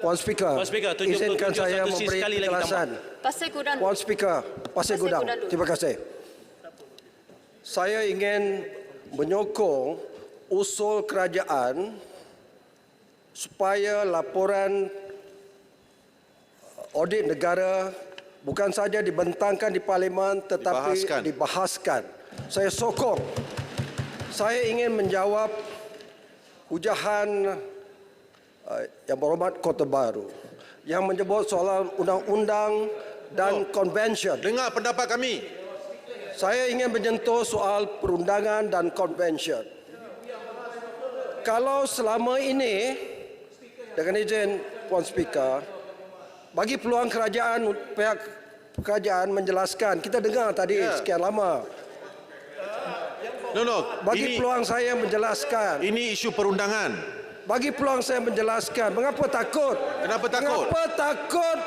Puan Speaker, izinkan saya memberi penjelasan. Pasir Gudang. Puan Speaker, Pasir Gudang. Terima kasih. Saya ingin menyokong usul kerajaan supaya laporan audit negara bukan saja dibentangkan di Parlimen tetapi dibahaskan. Saya sokong. Saya ingin menjawab hujahan Yang Berhormat Kota Baru yang menyebut soalan undang-undang dan konvensyen. Dengar pendapat kami. Saya ingin menyentuh soal perundangan dan konvensyen. Kalau selama ini, dengan izin Puan Speaker, bagi peluang kerajaan, pihak kerajaan menjelaskan, kita dengar tadi sekian lama. Bagi peluang saya menjelaskan. Ini isu perundangan. Bagi peluang saya menjelaskan. Mengapa takut? Kenapa takut? Mengapa takut?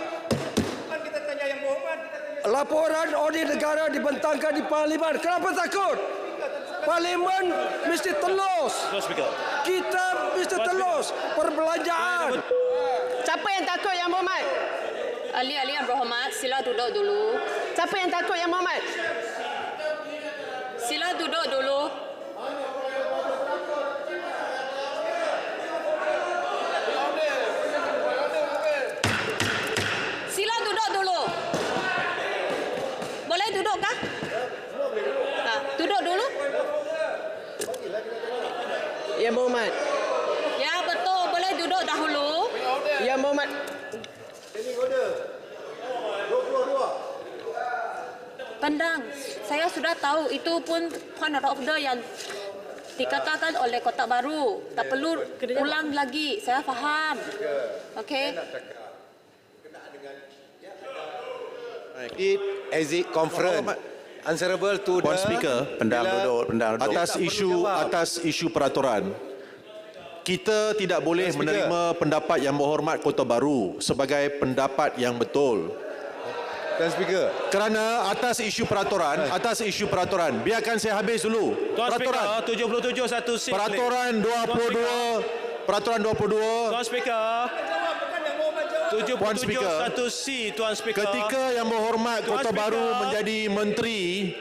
Laporan audit negara dibentangkan di Parlimen. Kenapa takut? Parlimen mesti telus. Kita mesti telus. Perbelanjaan. Siapa yang takut, Yang Berhormat? Ahli-ahli Yang Berhormat, sila duduk dulu. Siapa yang takut, Yang Berhormat? Sila duduk dulu. Sila duduk dulu. Boleh duduk kah? Duduk dulu. Yang Berhormat. Ya, betul. Boleh duduk dahulu. Yang Berhormat. Pandang, saya sudah tahu itu pun point of order yang dikatakan oleh Kota Baru. Tak perlu ulang lagi. Saya faham. Okey. It exit conference answerable to Puan the Speaker, pendang duduk. atas isu peraturan. Kita tidak boleh menerima pendapat Yang Berhormat Kota Baru sebagai pendapat yang betul. Tuan Speaker. Kerana atas isu peraturan, biarkan saya habis dulu. Tuan Speaker, 77(1)C. Peraturan 22. Tuan Speaker. Puan Speaker, 77(1)C, Tuan Speaker. ketika Yang Berhormat Kota Baru menjadi menteri,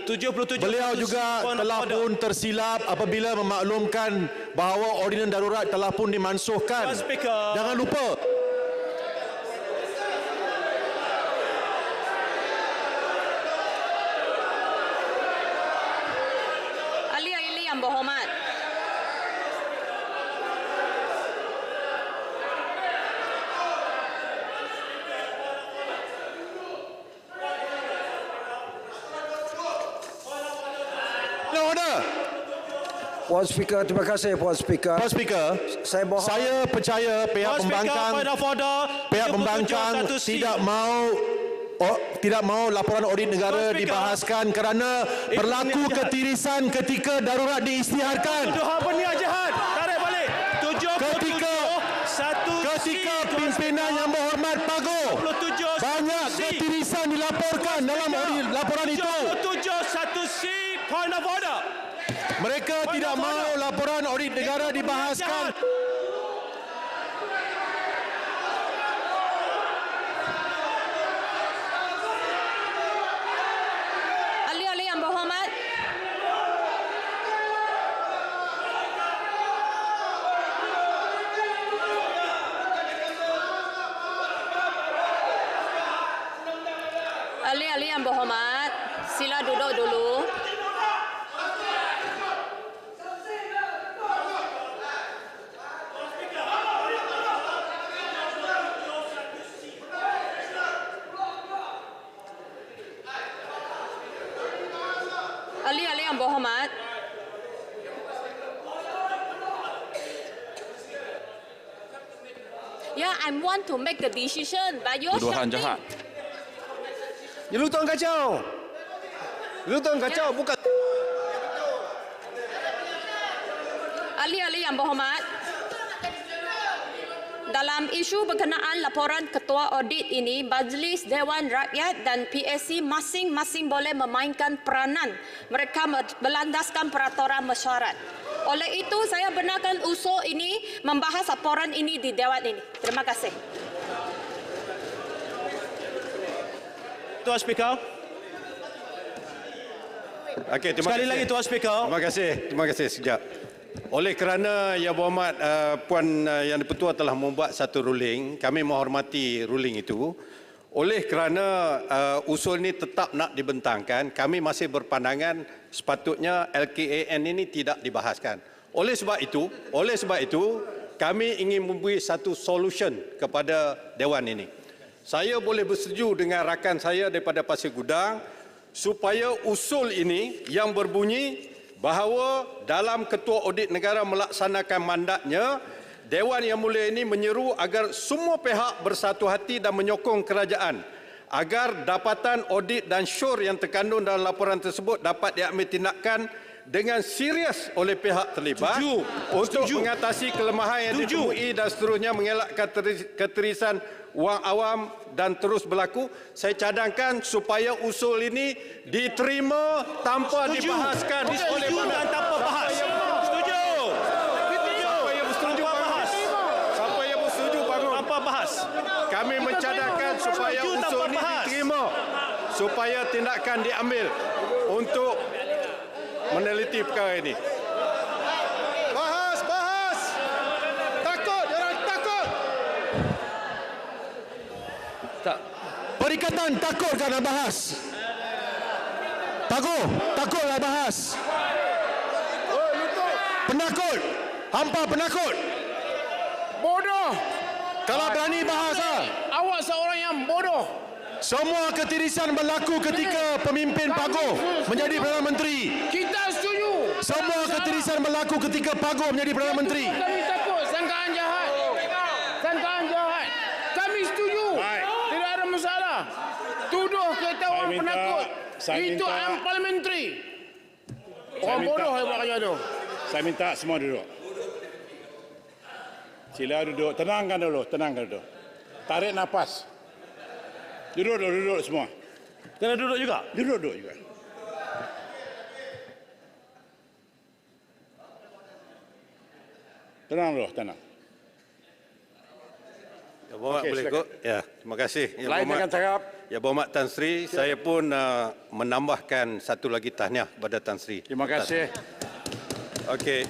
beliau juga telah pun tersilap apabila memaklumkan bahawa ordinan darurat telah pun dimansuhkan. Jangan lupa. Ahli-ahli Yang Berhormat. Puan Speaker, terima kasih Puan Speaker. Puan Speaker, saya percaya pihak pembangkang tidak mau laporan audit negara dibahaskan kerana berlaku ketirisan ketika darurat diisytiharkan. Tuduhan berniat jahat. Tarik balik. Ketika pimpinan Yang Berhormat Pago, banyak ketirisan dilaporkan dalam laporan itu. 77(1)C, point of order. Mereka tidak mahu laporan audit negara dibahaskan. Ahli-ahli Yang Berhormat. Ahli-ahli Yang Berhormat, sila duduk dulu. Ahli-ahli Yang Berhormat. Yeah, I want to make the decision, but you're Tuduhan shouting. jahat. Lu tuan kacau. Lu tuan kacau, bukan. Ahli-ahli yang berhormat, dalam isu berkenaan laporan Ketua Audit ini, Majlis Dewan Rakyat dan PAC masing-masing boleh memainkan peranan. Mereka berlandaskan peraturan mesyuarat. Oleh itu, saya benarkan usul ini membahas laporan ini di Dewan ini. Terima kasih. Tuan Speaker. Okey, terima Sekali kasih. lagi Tuan Speaker. Terima kasih sekejap. Oleh kerana Yang Berhormat Puan Yang di-Pertua telah membuat satu ruling, kami menghormati ruling itu. Oleh kerana usul ini tetap nak dibentangkan, kami masih berpandangan sepatutnya LKAN ini tidak dibahaskan. Oleh sebab itu, kami ingin memberi satu solution kepada Dewan ini. Saya boleh bersetuju dengan rakan saya daripada Pasir Gudang supaya usul ini yang berbunyi bahawa dalam Ketua Audit Negara melaksanakan mandatnya, Dewan Yang Mulia ini menyeru agar semua pihak bersatu hati dan menyokong kerajaan agar dapatan audit dan syur yang terkandung dalam laporan tersebut dapat diambil tindakan dengan serius oleh pihak terlibat untuk mengatasi kelemahan yang ditemui dan seterusnya mengelakkan keterisan wang awam dan terus berlaku. Saya cadangkan supaya usul ini diterima tanpa dibahaskan oleh dan tanpa bahas. Setuju. Siapa yang bersetuju bangun. Tanpa bahas. Kami mencadangkan supaya usul ini diterima supaya tindakan diambil untuk meneliti perkara ini. Bahas. Takut, orang takut. Perikatan takutkan nak bahas. Takutlah bahas. Penakut. Hampa penakut. Bodoh. Kalau berani bahas Awak seorang yang bodoh. Semua ketirisan berlaku ketika pemimpin Paguh menjadi Perdana Menteri. Kita setuju. Semua ketirisan berlaku ketika Paguh menjadi Perdana Menteri. Kami takut sangkaan jahat. Kami setuju. Tidak ada masalah. Tuduh kita orang penakut. Itu unparliamentary. Orang bodoh yang buat kerja tu. Saya minta semua duduk. Sila duduk. Tenangkan dulu. Tarik nafas. Duduk semua. Kena duduk juga? Duduk juga. Tenang. Ya, Berhormat boleh ikut? Ya, terima kasih. Lain dengan cakap. Ya, Berhormat Tan Sri, saya pun menambahkan satu lagi tahniah kepada Tan Sri. Terima kasih. Okey,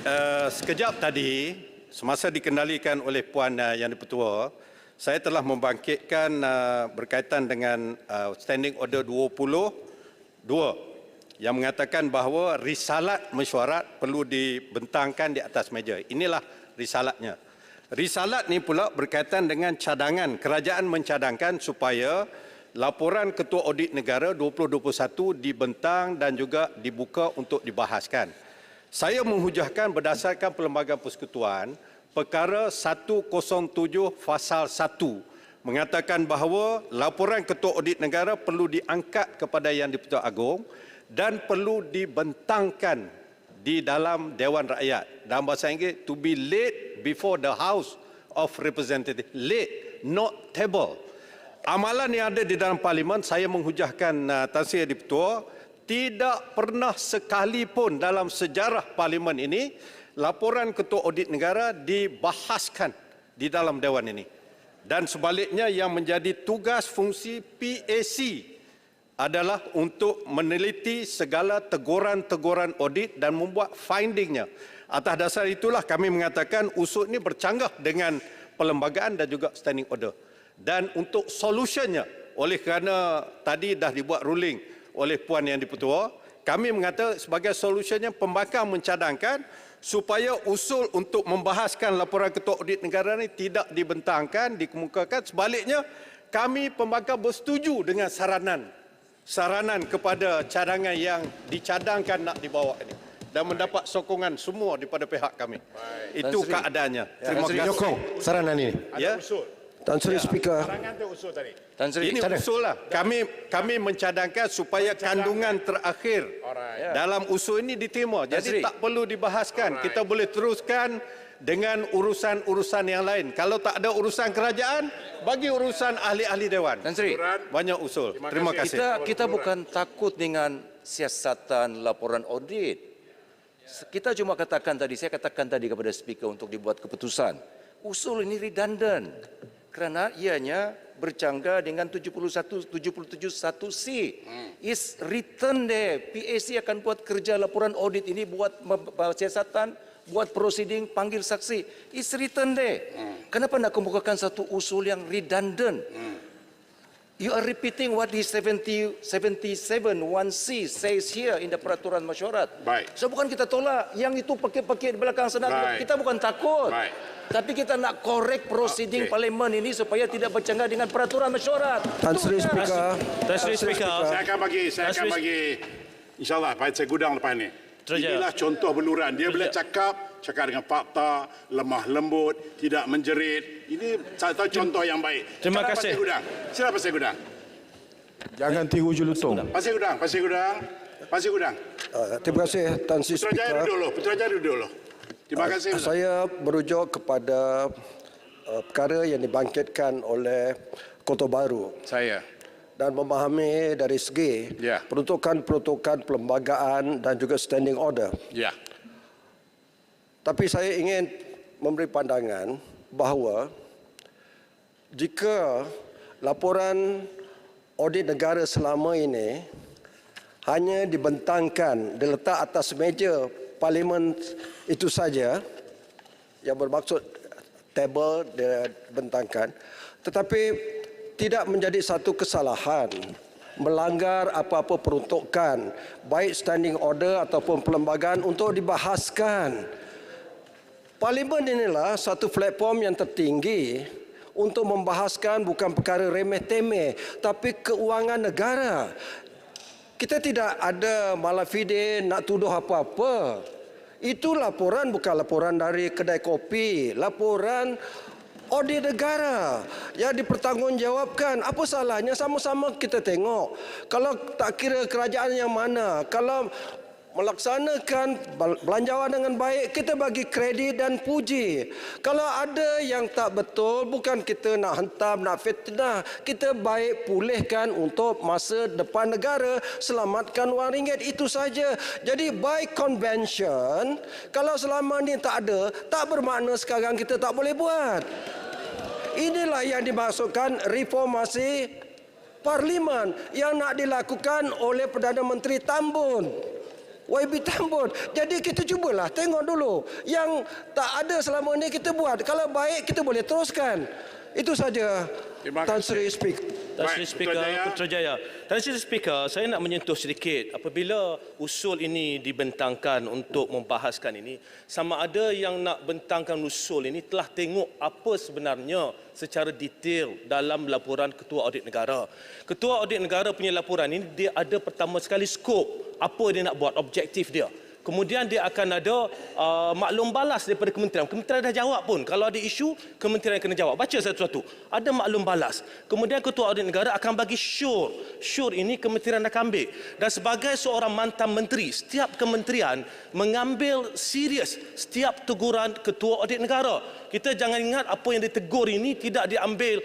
sekejap tadi semasa dikendalikan oleh Puan Yang di-Pertua, saya telah membangkitkan berkaitan dengan Standing Order 22 yang mengatakan bahawa risalat mesyuarat perlu dibentangkan di atas meja. Inilah risalatnya. Risalat ni pula berkaitan dengan cadangan. Kerajaan mencadangkan supaya laporan Ketua Audit Negara 2021 dibentang dan juga dibuka untuk dibahaskan. Saya menghujahkan berdasarkan Perlembagaan Persekutuan perkara 107 Fasal 1 mengatakan bahawa laporan Ketua Audit Negara perlu diangkat kepada Yang di-Pertua Agong dan perlu dibentangkan di dalam Dewan Rakyat. Dalam bahasa Inggeris, to be laid before the House of Representatives. Laid, not table. Amalan yang ada di dalam Parlimen, saya menghujahkan Tan Sri Yang di-Pertua, tidak pernah sekalipun dalam sejarah Parlimen ini laporan Ketua Audit Negara dibahaskan di dalam Dewan ini. Dan sebaliknya yang menjadi tugas fungsi PAC adalah untuk meneliti segala teguran-teguran audit dan membuat findingnya. Atas dasar itulah kami mengatakan usul ini bercanggah dengan perlembagaan dan juga standing order. Dan untuk solusinya, oleh kerana tadi dah dibuat ruling oleh Puan Yang di-Pertua, kami mengatakan sebagai solusinya pembangkang mencadangkan supaya usul untuk membahaskan laporan Ketua Audit Negara ini tidak dibentangkan, dikemukakan. Sebaliknya, kami pembangkang bersetuju dengan saranan kepada cadangan yang dicadangkan nak dibawa ini dan mendapat sokongan semua daripada pihak kami. Itu keadaannya. Terima kasih. Menyokong saranan ini. Ya. Tan Sri Speaker. Tan Sri, ini usul lah. Kami mencadangkan supaya kandungan terakhir dalam usul ini diterima. Jadi tak perlu dibahaskan. Kita boleh teruskan dengan urusan-urusan yang lain. Kalau tak ada urusan kerajaan, bagi urusan ahli-ahli Dewan. Tan Sri, banyak usul. Terima kasih. Kita bukan takut dengan siasatan laporan audit. Kita cuma katakan tadi, saya katakan tadi kepada speaker untuk dibuat keputusan. Usul ini redundant kerana ianya bercanggah dengan 77.1c. Is written there. PAC akan buat kerja laporan audit ini, buat siasatan, buat proceeding, panggil saksi. Is written there. Kenapa nak kemukakan satu usul yang redundant? You are repeating what the 77(1)(c) says here in the peraturan mesyuarat. Baik. So bukan kita tolak yang itu pakit-pakit di belakang sana. Kita bukan takut. Tapi kita nak korek proceeding parlimen ini supaya tidak bercanggah dengan peraturan mesyuarat. Tan Sri Speaker. Tan Sri Speaker. Saya akan bagi insyaAllah pada saya gudang lepas ni. Inilah contoh beluran. Dia boleh cakap dengan fakta, lemah lembut, tidak menjerit. Ini satu contoh yang baik. Terima kasih. Sila Pasir Gudang. Jangan tiru julutong. Pasir Gudang. Terima kasih Tan Sri Speaker. Putrajaya dulu. Terima kasih. Saya merujuk kepada perkara yang dibangkitkan oleh Kota Baru. Dan memahami dari segi peruntukan-peruntukan perlembagaan dan juga standing order. Tapi saya ingin memberi pandangan bahawa jika laporan audit negara selama ini hanya dibentangkan, diletak atas meja parlimen itu saja, yang bermaksud table dibentangkan, tetapi tidak menjadi satu kesalahan, melanggar apa-apa peruntukan, baik standing order ataupun perlembagaan untuk dibahaskan. Parlimen inilah satu platform yang tertinggi untuk membahaskan bukan perkara remeh-temeh, tapi keuangan negara. Kita tidak ada malafide nak tuduh apa-apa. Itu laporan bukan laporan dari kedai kopi, laporan audit negara yang dipertanggungjawabkan. Apa salahnya sama-sama kita tengok. Kalau tak kira kerajaan yang mana, kalau melaksanakan belanjawan dengan baik, kita bagi kredit dan puji. Kalau ada yang tak betul, bukan kita nak hentam, nak fitnah. Kita baik pulihkan untuk masa depan negara, selamatkan wang ringgit, itu saja. Jadi by convention, kalau selama ni tak ada, tak bermakna sekarang kita tak boleh buat. Inilah yang dimaksudkan reformasi parlimen yang nak dilakukan oleh Perdana Menteri Tambun. YB Tambun. Jadi kita cubalah tengok dulu. Yang tak ada selama ini kita buat. Kalau baik kita boleh teruskan. Itu saja. Tan Sri Speaker. Tan Sri Speaker Putrajaya. Tan Sri Speaker, saya nak menyentuh sedikit apabila usul ini dibentangkan untuk membahaskan ini, sama ada yang nak bentangkan usul ini telah tengok apa sebenarnya secara detail dalam laporan Ketua Audit Negara. Ketua Audit Negara punya laporan ini dia ada pertama sekali skop apa dia nak buat, objektif dia. Kemudian dia akan ada maklum balas daripada kementerian. Kementerian dah jawab pun. Kalau ada isu, kementerian kena jawab. Baca satu-satu. Ada maklum balas. Kemudian Ketua Audit Negara akan bagi syur. Syur ini kementerian akan ambil. Dan sebagai seorang mantan menteri, setiap kementerian mengambil serius setiap teguran Ketua Audit Negara. Kita jangan ingat apa yang ditegur ini tidak diambil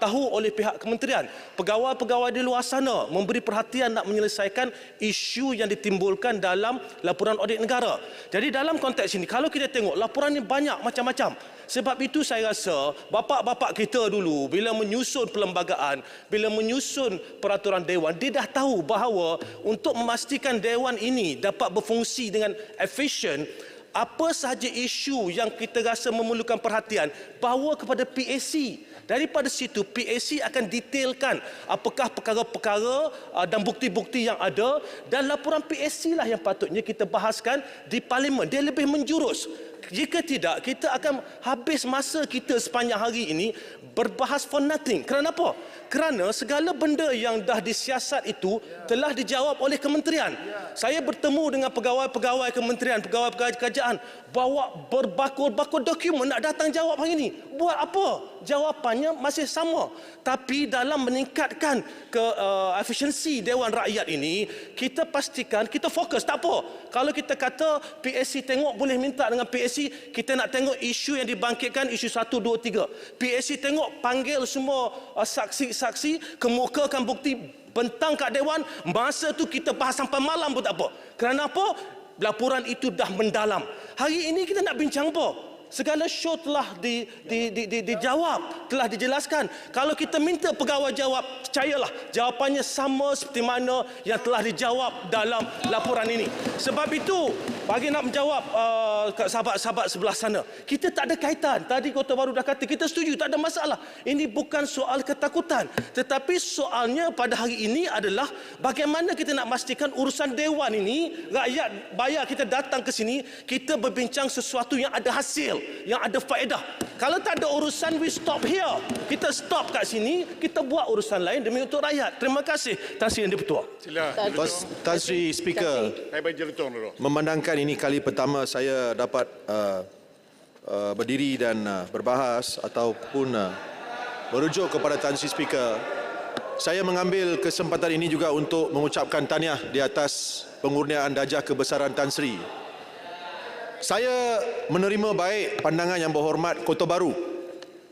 tahu oleh pihak kementerian. Pegawai-pegawai di luar sana memberi perhatian nak menyelesaikan isu yang ditimbulkan dalam laporan audit negara. Jadi dalam konteks ini, kalau kita tengok laporan ini banyak macam-macam. Sebab itu saya rasa bapa-bapa kita dulu bila menyusun perlembagaan, bila menyusun peraturan dewan, dia dah tahu bahawa untuk memastikan dewan ini dapat berfungsi dengan efisien, apa sahaja isu yang kita rasa memerlukan perhatian, bawa kepada PAC. Daripada situ PAC akan detailkan apakah perkara-perkara dan bukti-bukti yang ada, dan laporan PAC lah yang patutnya kita bahaskan di parlimen. Dia lebih menjurus. Jika tidak, kita akan habis masa kita sepanjang hari ini berbahas for nothing. Kerana apa? Kerana segala benda yang dah disiasat itu telah dijawab oleh kementerian. Saya bertemu dengan pegawai-pegawai kementerian, pegawai-pegawai kerajaan, bawa berbakul-bakul dokumen nak datang jawab hari ini. Buat apa? Jawapannya masih sama. Tapi dalam meningkatkan efisiensi Dewan Rakyat ini, kita pastikan kita fokus. Tak apa. Kalau kita kata PSC tengok boleh minta dengan PSC, kita nak tengok isu yang dibangkitkan, isu 1, 2, 3. PSC tengok panggil semua saksi-saksi, kemukakan bukti, bentang kat Dewan, masa tu kita bahas sampai malam pun tak apa. Kerana apa? Laporan itu dah mendalam. Hari ini kita nak bincang apa? Segala show telah dijawab, telah dijelaskan. Kalau kita minta pegawai jawab, percayalah jawapannya sama seperti mana yang telah dijawab dalam laporan ini. Sebab itu, bagi nak menjawab sahabat-sahabat sebelah sana, kita tak ada kaitan. Tadi Kota Baru dah kata, kita setuju, tak ada masalah. Ini bukan soal ketakutan. Tetapi soalnya pada hari ini adalah bagaimana kita nak pastikan urusan Dewan ini, rakyat bayar kita datang ke sini, kita berbincang sesuatu yang ada hasil, yang ada faedah. Kalau tak ada urusan, we stop here. Kita stop kat sini, kita buat urusan lain demi untuk rakyat. Terima kasih, Tan Sri Yang di-Pertua. Sila. Tan Sri Speaker, Saya bagi jelutong dulu. memandangkan ini kali pertama saya dapat berdiri dan berbahas ataupun merujuk kepada Tan Sri Speaker, saya mengambil kesempatan ini juga untuk mengucapkan tahniah di atas pengurniaan darjah kebesaran Tan Sri. Saya menerima baik pandangan Yang Berhormat Kota Baru,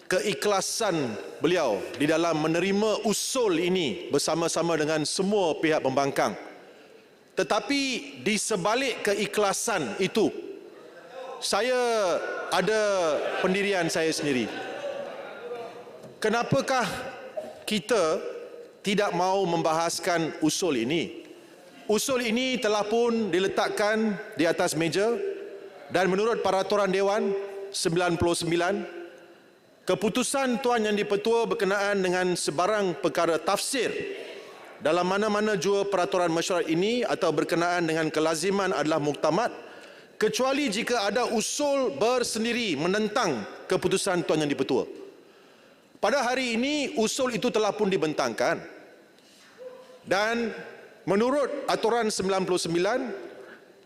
keikhlasan beliau di dalam menerima usul ini bersama-sama dengan semua pihak pembangkang. Tetapi di sebalik keikhlasan itu, saya ada pendirian saya sendiri. Kenapakah kita tidak mahu membahaskan usul ini? Usul ini telah pun diletakkan di atas meja dan menurut Peraturan Dewan 99, keputusan Tuan Yang di-Pertua berkenaan dengan sebarang perkara tafsir dalam mana-mana jua peraturan mesyuarat ini atau berkenaan dengan kelaziman adalah muktamad, kecuali jika ada usul bersendiri menentang keputusan Tuan Yang di-Pertua. Pada hari ini, usul itu telah pun dibentangkan dan menurut Aturan 99,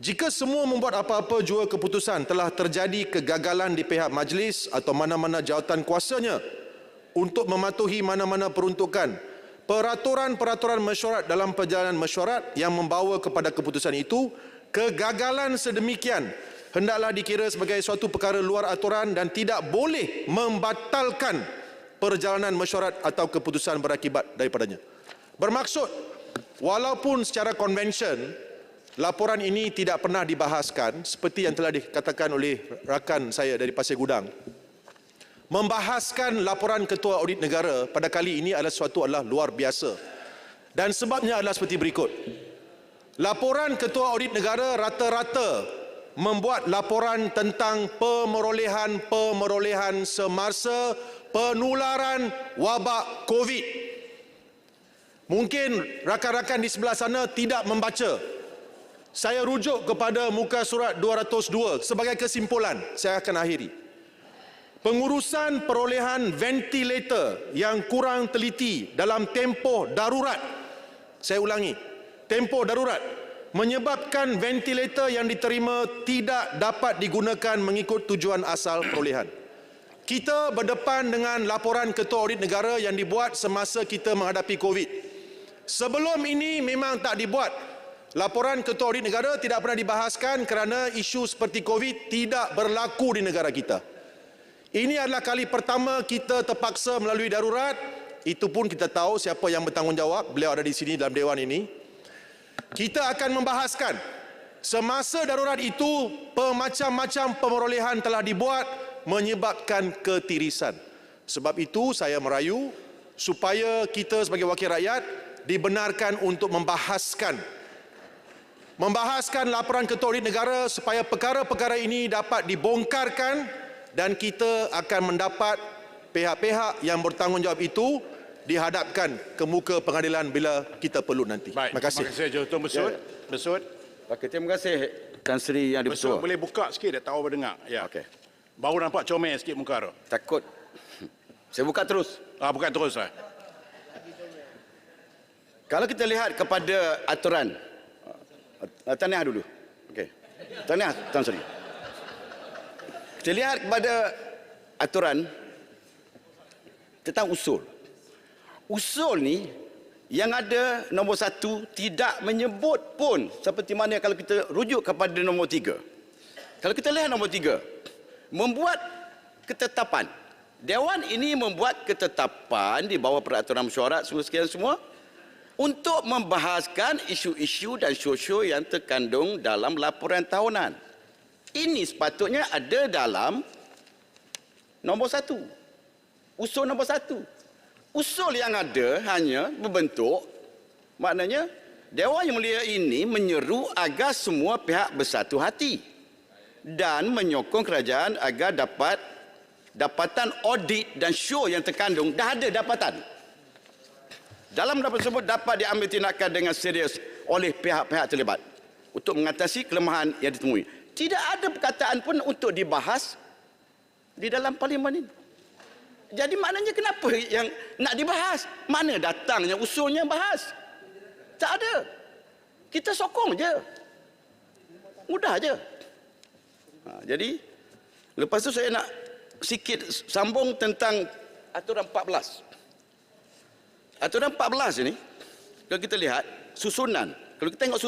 jika semua membuat apa-apa jua keputusan telah terjadi kegagalan di pihak majlis atau mana-mana jawatan kuasanya untuk mematuhi mana-mana peruntukan, peraturan-peraturan mesyuarat dalam perjalanan mesyuarat yang membawa kepada keputusan itu, kegagalan sedemikian hendaklah dikira sebagai suatu perkara luar aturan dan tidak boleh membatalkan perjalanan mesyuarat atau keputusan berakibat daripadanya. Bermaksud, walaupun secara konvensyen laporan ini tidak pernah dibahaskan seperti yang telah dikatakan oleh rakan saya dari Pasir Gudang, membahaskan laporan Ketua Audit Negara pada kali ini adalah luar biasa. Dan sebabnya adalah seperti berikut. Laporan Ketua Audit Negara rata-rata membuat laporan tentang pemerolehan semasa penularan wabak COVID. Mungkin rakan-rakan di sebelah sana tidak membaca. Saya rujuk kepada muka surat 202 sebagai kesimpulan. Saya akan akhiri. Pengurusan perolehan ventilator yang kurang teliti dalam tempoh darurat. Saya ulangi, tempoh darurat menyebabkan ventilator yang diterima tidak dapat digunakan mengikut tujuan asal perolehan. Kita berdepan dengan laporan Ketua Audit Negara yang dibuat semasa kita menghadapi COVID. Sebelum ini memang tak dibuat. Laporan Ketua Audit Negara tidak pernah dibahaskan kerana isu seperti COVID tidak berlaku di negara kita. Ini adalah kali pertama kita terpaksa melalui darurat. Itu pun kita tahu siapa yang bertanggungjawab. Beliau ada di sini dalam Dewan ini. Kita akan membahaskan semasa darurat itu macam-macam pemerolehan telah dibuat menyebabkan ketirisan. Sebab itu saya merayu supaya kita sebagai wakil rakyat dibenarkan untuk membahaskan laporan Ketua Audit Negara supaya perkara-perkara ini dapat dibongkarkan dan kita akan mendapat pihak-pihak yang bertanggungjawab itu dihadapkan ke muka pengadilan bila kita perlu nanti. Baik, terima kasih. Terima kasih, Jawatan Besut. Besut. Okey, terima kasih Tan Sri Yang Besok di-Pertua. boleh buka sikit dia tahu dengar. Ya. Okey. Baru nampak comel sikit muka tu. Takut. Saya buka terus. Buka terus lah. Kalau kita lihat kepada aturan, Tahniah dulu. Okey. Tahniah Tan Sri. Kita lihat kepada aturan tentang usul. Usul ni yang ada nombor 1 tidak menyebut pun seperti mana kalau kita rujuk kepada nombor 3. Kalau kita lihat nombor 3, membuat ketetapan. Dewan ini membuat ketetapan di bawah peraturan mesyuarat sekian semua untuk membahaskan isu-isu dan show-show yang terkandung dalam laporan tahunan. Ini sepatutnya ada dalam nombor 1. Usul nombor 1. Usul yang ada hanya membentuk, maknanya Dewan Yang Mulia ini menyeru agar semua pihak bersatu hati dan menyokong kerajaan agar dapat dapatan audit dan show yang terkandung. Dah ada dapatan. Dalam dapatan tersebut dapat diambil tindakan dengan serius oleh pihak-pihak terlibat untuk mengatasi kelemahan yang ditemui. Tidak ada perkataan pun untuk dibahas di dalam parlimen ini. Jadi maknanya kenapa yang nak dibahas? Mana datangnya usulnya bahas? Tak ada. Kita sokong je. Mudah je. Jadi lepas tu saya nak sikit sambung tentang aturan 14. Aturan 14 ini kalau kita lihat susunan, kalau kita tengok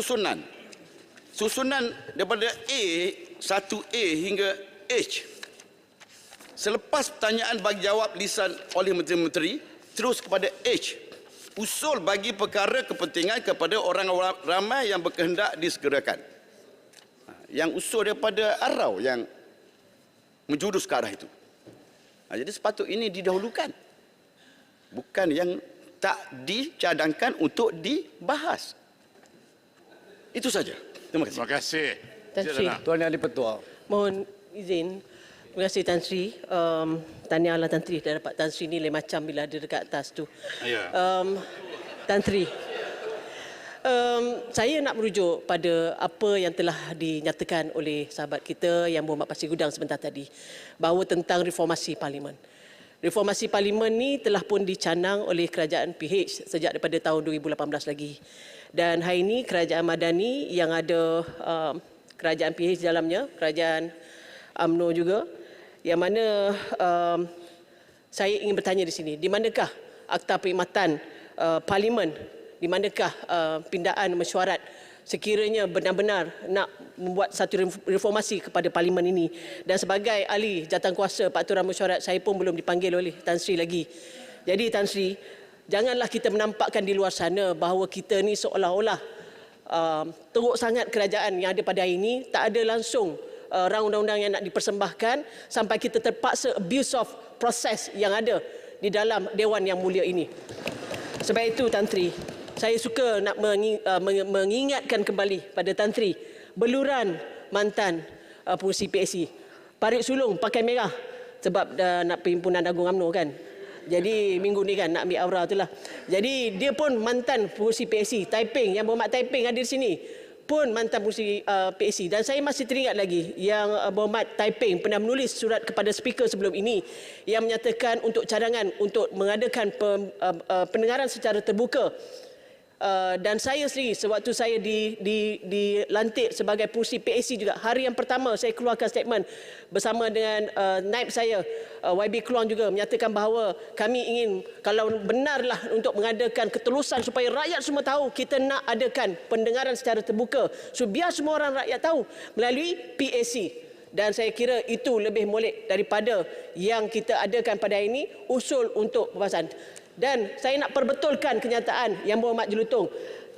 susunan daripada A, 1A hingga H. Selepas pertanyaan bagi jawab lisan oleh menteri-menteri, terus kepada H. Usul bagi perkara kepentingan kepada orang ramai yang berkehendak disegerakan. Yang usul daripada Arau yang menjurus ke arah itu. Jadi sepatut ini didahulukan. Bukan yang tak dicadangkan untuk dibahas. Itu saja. Terima kasih. Terima kasih. Tan Sri. Tuan Yang di-Pertua. Mohon izin. Terima kasih Tan Sri. Tahniahlah Tan Sri. Dah dapat Tan Sri ni lain macam bila ada dekat atas tu. Ya. Tan Sri. Saya nak merujuk pada apa yang telah dinyatakan oleh sahabat kita Yang Berhormat Pasir Gudang sebentar tadi. Bahawa tentang reformasi parlimen. Reformasi parlimen ni telah pun dicanang oleh kerajaan PH sejak daripada tahun 2018 lagi. Dan hari ini kerajaan Madani yang ada kerajaan PH di dalamnya, kerajaan UMNO juga, yang mana saya ingin bertanya di sini, di manakah akta perkhidmatan parlimen, di manakah pindaan mesyuarat sekiranya benar-benar nak membuat satu reformasi kepada parlimen ini. Dan sebagai ahli jawatankuasa peraturan mesyuarat, saya pun belum dipanggil oleh Tan Sri lagi. Jadi Tan Sri, janganlah kita menampakkan di luar sana bahawa kita ni seolah-olah teruk sangat kerajaan yang ada pada hari ini, tak ada langsung rang undang-undang yang nak dipersembahkan sampai kita terpaksa abuse of proses yang ada di dalam Dewan Yang Mulia ini. Sebab itu Tan Sri, saya suka nak mengingatkan kembali pada Tan Sri, beluran mantan pengurusi PAC, parit sulung pakai merah sebab nak perhimpunan Agung UMNO kan. Jadi minggu ni kan nak ambil aura tu lah. Jadi dia pun mantan pengurusi PAC, Taiping, Yang Berhormat Taiping ada di sini, pun mantan pengurusi PAC. Dan saya masih teringat lagi Yang Berhormat Taiping pernah menulis surat kepada speaker sebelum ini yang menyatakan untuk cadangan untuk mengadakan pendengaran secara terbuka. Dan saya sendiri sewaktu saya dilantik sebagai pengurusi PAC juga, hari yang pertama saya keluarkan statement bersama dengan naib saya YB Keluang juga menyatakan bahawa kami ingin kalau benarlah untuk mengadakan ketelusan supaya rakyat semua tahu, kita nak adakan pendengaran secara terbuka. So biar semua orang rakyat tahu melalui PAC. Dan saya kira itu lebih molek daripada yang kita adakan pada hari ini, usul untuk pembahasan. Dan saya nak perbetulkan kenyataan Yang Berhormat Jelutong.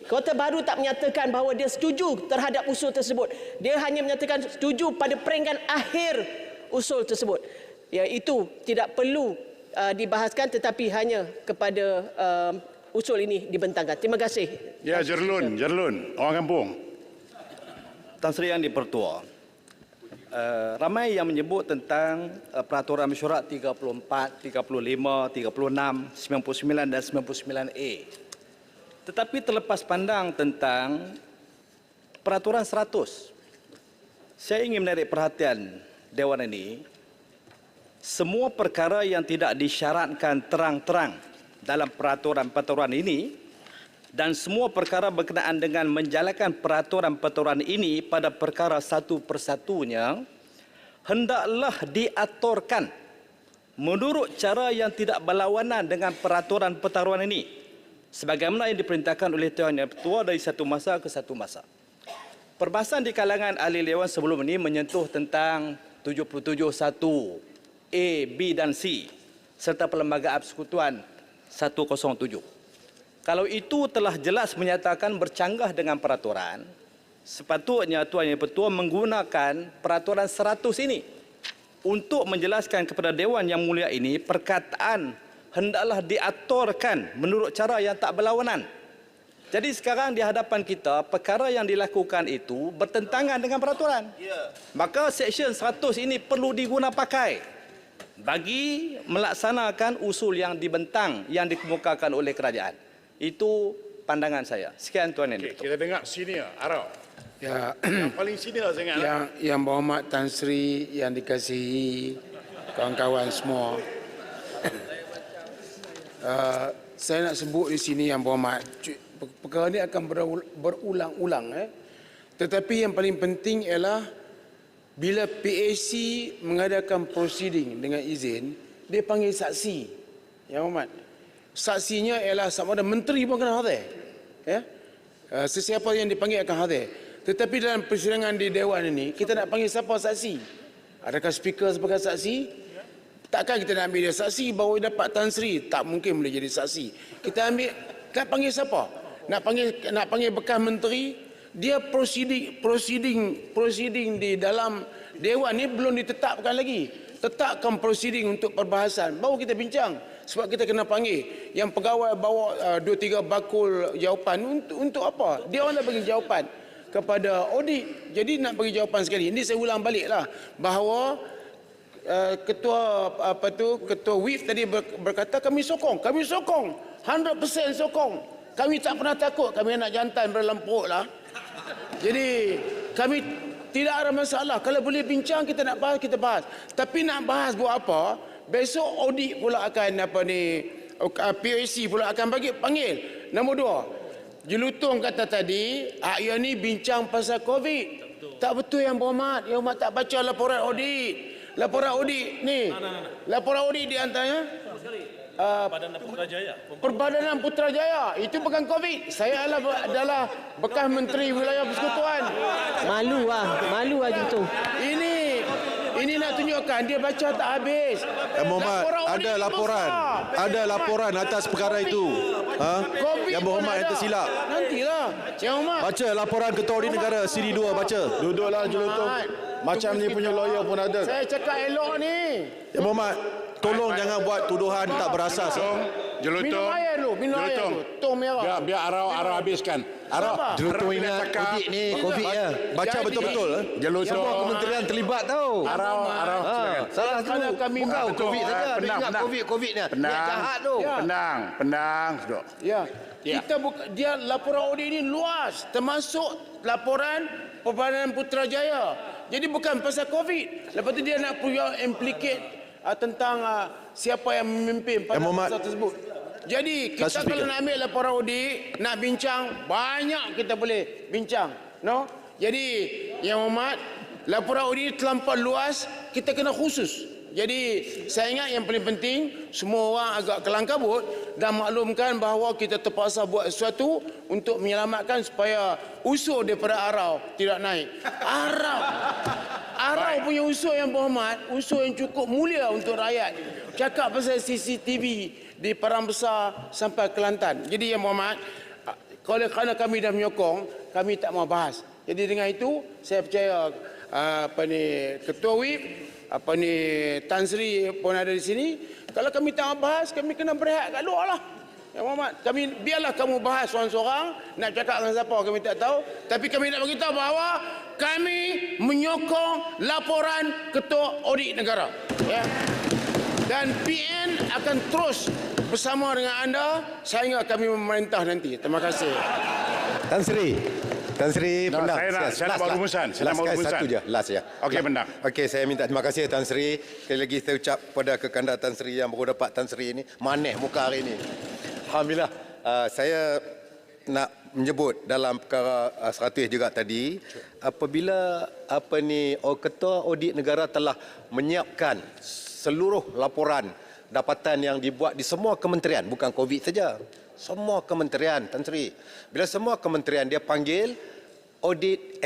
Kota Baru tak menyatakan bahawa dia setuju terhadap usul tersebut. Dia hanya menyatakan setuju pada peringkat akhir usul tersebut. Ya, itu tidak perlu dibahaskan tetapi hanya kepada usul ini dibentangkan. Terima kasih. Ya, Jerlun, orang kampung. Tan Sri Yang di-Pertua. Ramai yang menyebut tentang peraturan mesyuarat 34, 35, 36, 99 dan 99A. Tetapi terlepas pandang tentang peraturan 100. Saya ingin menarik perhatian Dewan ini, semua perkara yang tidak disyaratkan terang-terang dalam peraturan-peraturan ini dan semua perkara berkenaan dengan menjalankan peraturan-peraturan ini pada perkara satu persatunya hendaklah diaturkan menurut cara yang tidak berlawanan dengan peraturan-peraturan ini sebagaimana yang diperintahkan oleh Tuan Yang Bertuah dari satu masa ke satu masa. Perbahasan di kalangan ahli Dewan sebelum ini menyentuh tentang 77(1) A, B dan C serta Perlembagaan Persekutuan 107. Kalau itu telah jelas menyatakan bercanggah dengan peraturan, sepatutnya Tuan Yang Bertuah menggunakan peraturan 100 ini untuk menjelaskan kepada Dewan Yang Mulia ini perkataan hendaklah diaturkan menurut cara yang tak berlawanan. Jadi sekarang di hadapan kita, perkara yang dilakukan itu bertentangan dengan peraturan. Maka Seksyen 100 ini perlu diguna pakai bagi melaksanakan usul yang dibentang, yang dikemukakan oleh kerajaan. Itu pandangan saya. Sekian Tuan Yang Bertuah. Kita dengar senior, Arau. Ya, Yang paling senior saya ingat. Yang Berhormat Tan Sri, yang dikasihi kawan-kawan semua. Saya nak sebut di sini Yang Berhormat, perkara ini akan berulang-ulang. Tetapi yang paling penting ialah bila PAC mengadakan proceeding dengan izin, dia panggil saksi. Yang Berhormat, saksinya ialah sama ada menteri pun kena hadir. Sesiapa yang dipanggil akan hadir. Tetapi dalam persidangan di Dewan ini, kita nak panggil siapa saksi? Adakah speaker sebagai saksi? Takkan kita nak ambil dia saksi baru dapat Tan Sri? Tak mungkin boleh jadi saksi. Kita ambil, nak panggil siapa? Nak panggil bekas menteri? Dia proceeding di dalam Dewan ni belum ditetapkan lagi. Tetapkan proceeding untuk perbahasan. Baru kita bincang. Sebab kita kena panggil. Yang pegawai bawa 2-3 bakul jawapan. Untuk apa? Dia orang dah bagi jawapan kepada audit. Jadi nak bagi jawapan sekali. Ini saya ulang balik lah. Bahawa ketua WIF tadi berkata kami sokong 100% sokong. Kami tak pernah takut, kami anak jantan berdalam perut lah. Jadi kami tidak ada masalah. Kalau boleh bincang, kita nak bahas, kita bahas. Tapi nak bahas buat apa? Besok audit pula akan PAC pula akan panggil. Nombor 2, Jelutong kata tadi, yang ni bincang pasal COVID. Tak betul Yang Berhormat. Yang Berhormat tak baca laporan audit. Laporan audit ni. Laporan audit di antaranya Perbadanan Putrajaya. Perbadanan Putrajaya. Itu bukan COVID. Saya adalah bekas Menteri Wilayah Persekutuan. Malu lah gitu. Ini nak tunjukkan dia baca tak habis. Berhormat, ada laporan atas perkara itu. Yang Berhormat yang tersilap. Nantilah. Yang Berhormat. Baca laporan Ketua Audit Negara siri 2, baca. Duduklah Jelutong. Macam ni punya lawyer pun ada. Saya cakap elok ni. Yang Berhormat, tolong jangan buat tuduhan tak berasas. Jelutong. Minum air dulu, Tong merah. Biar Arau habiskan. Arau. Jelutong ingat audit ni COVID ya. Baca betul-betul. Jelutong. Semua kementerian terlibat tau. Arau. Salah tu. Bukan COVID saja. Ingat COVID ni. Niat jahat tu. Penang. Duduk. Ya. Dia laporan audit ini luas, termasuk laporan Perbadanan Putrajaya. Jadi bukan pasal COVID. Lepas tu dia nak punya implicate tentang siapa yang memimpin pada masa tersebut. Jadi kita kalau nak ambil laporan audit, nak bincang, banyak kita boleh bincang. No? Jadi Yang Berhormat, laporan audit terlampau luas, kita kena khusus. Jadi saya ingat yang paling penting, semua orang agak kelang kabut dan maklumkan bahawa kita terpaksa buat sesuatu untuk menyelamatkan supaya usul daripada Arau tidak naik. Arau punya usul Yang Berhormat, usul yang cukup mulia untuk rakyat. Cakap pasal CCTV di Padang Besar sampai Kelantan. Jadi Yang Berhormat, kerana kami dah menyokong, kami tak mau bahas. Jadi dengan itu, saya percaya Ketua WIP, Tan Sri pun ada di sini. Kalau kami tak mau bahas, kami kena berehat kat luar lah. Yang Berhormat, biarlah kamu bahas seorang-seorang, nak cakap dengan siapa kami tak tahu. Tapi kami nak beritahu bahawa kami menyokong laporan Ketua Audit Negara. Ya. Dan PN akan terus bersama dengan anda sehingga kami memerintah nanti. Terima kasih. Tan Sri. Tan Sri, No, saya nak bawa rumusan. Saya nak bawa rumusan. Satu je, last ya. Okey, benar. Okey, saya minta terima kasih Tan Sri. Sekali lagi saya ucap pada kekanda Tan Sri yang baru dapat Tan Sri ini. Maneh muka hari ini. Alhamdulillah. Saya nak menyebut dalam perkara 100 juga tadi, apabila Ketua Audit Negara telah menyiapkan seluruh laporan dapatan yang dibuat di semua kementerian, bukan COVID saja. Semua kementerian, Tan Sri. Bila semua kementerian dia panggil audit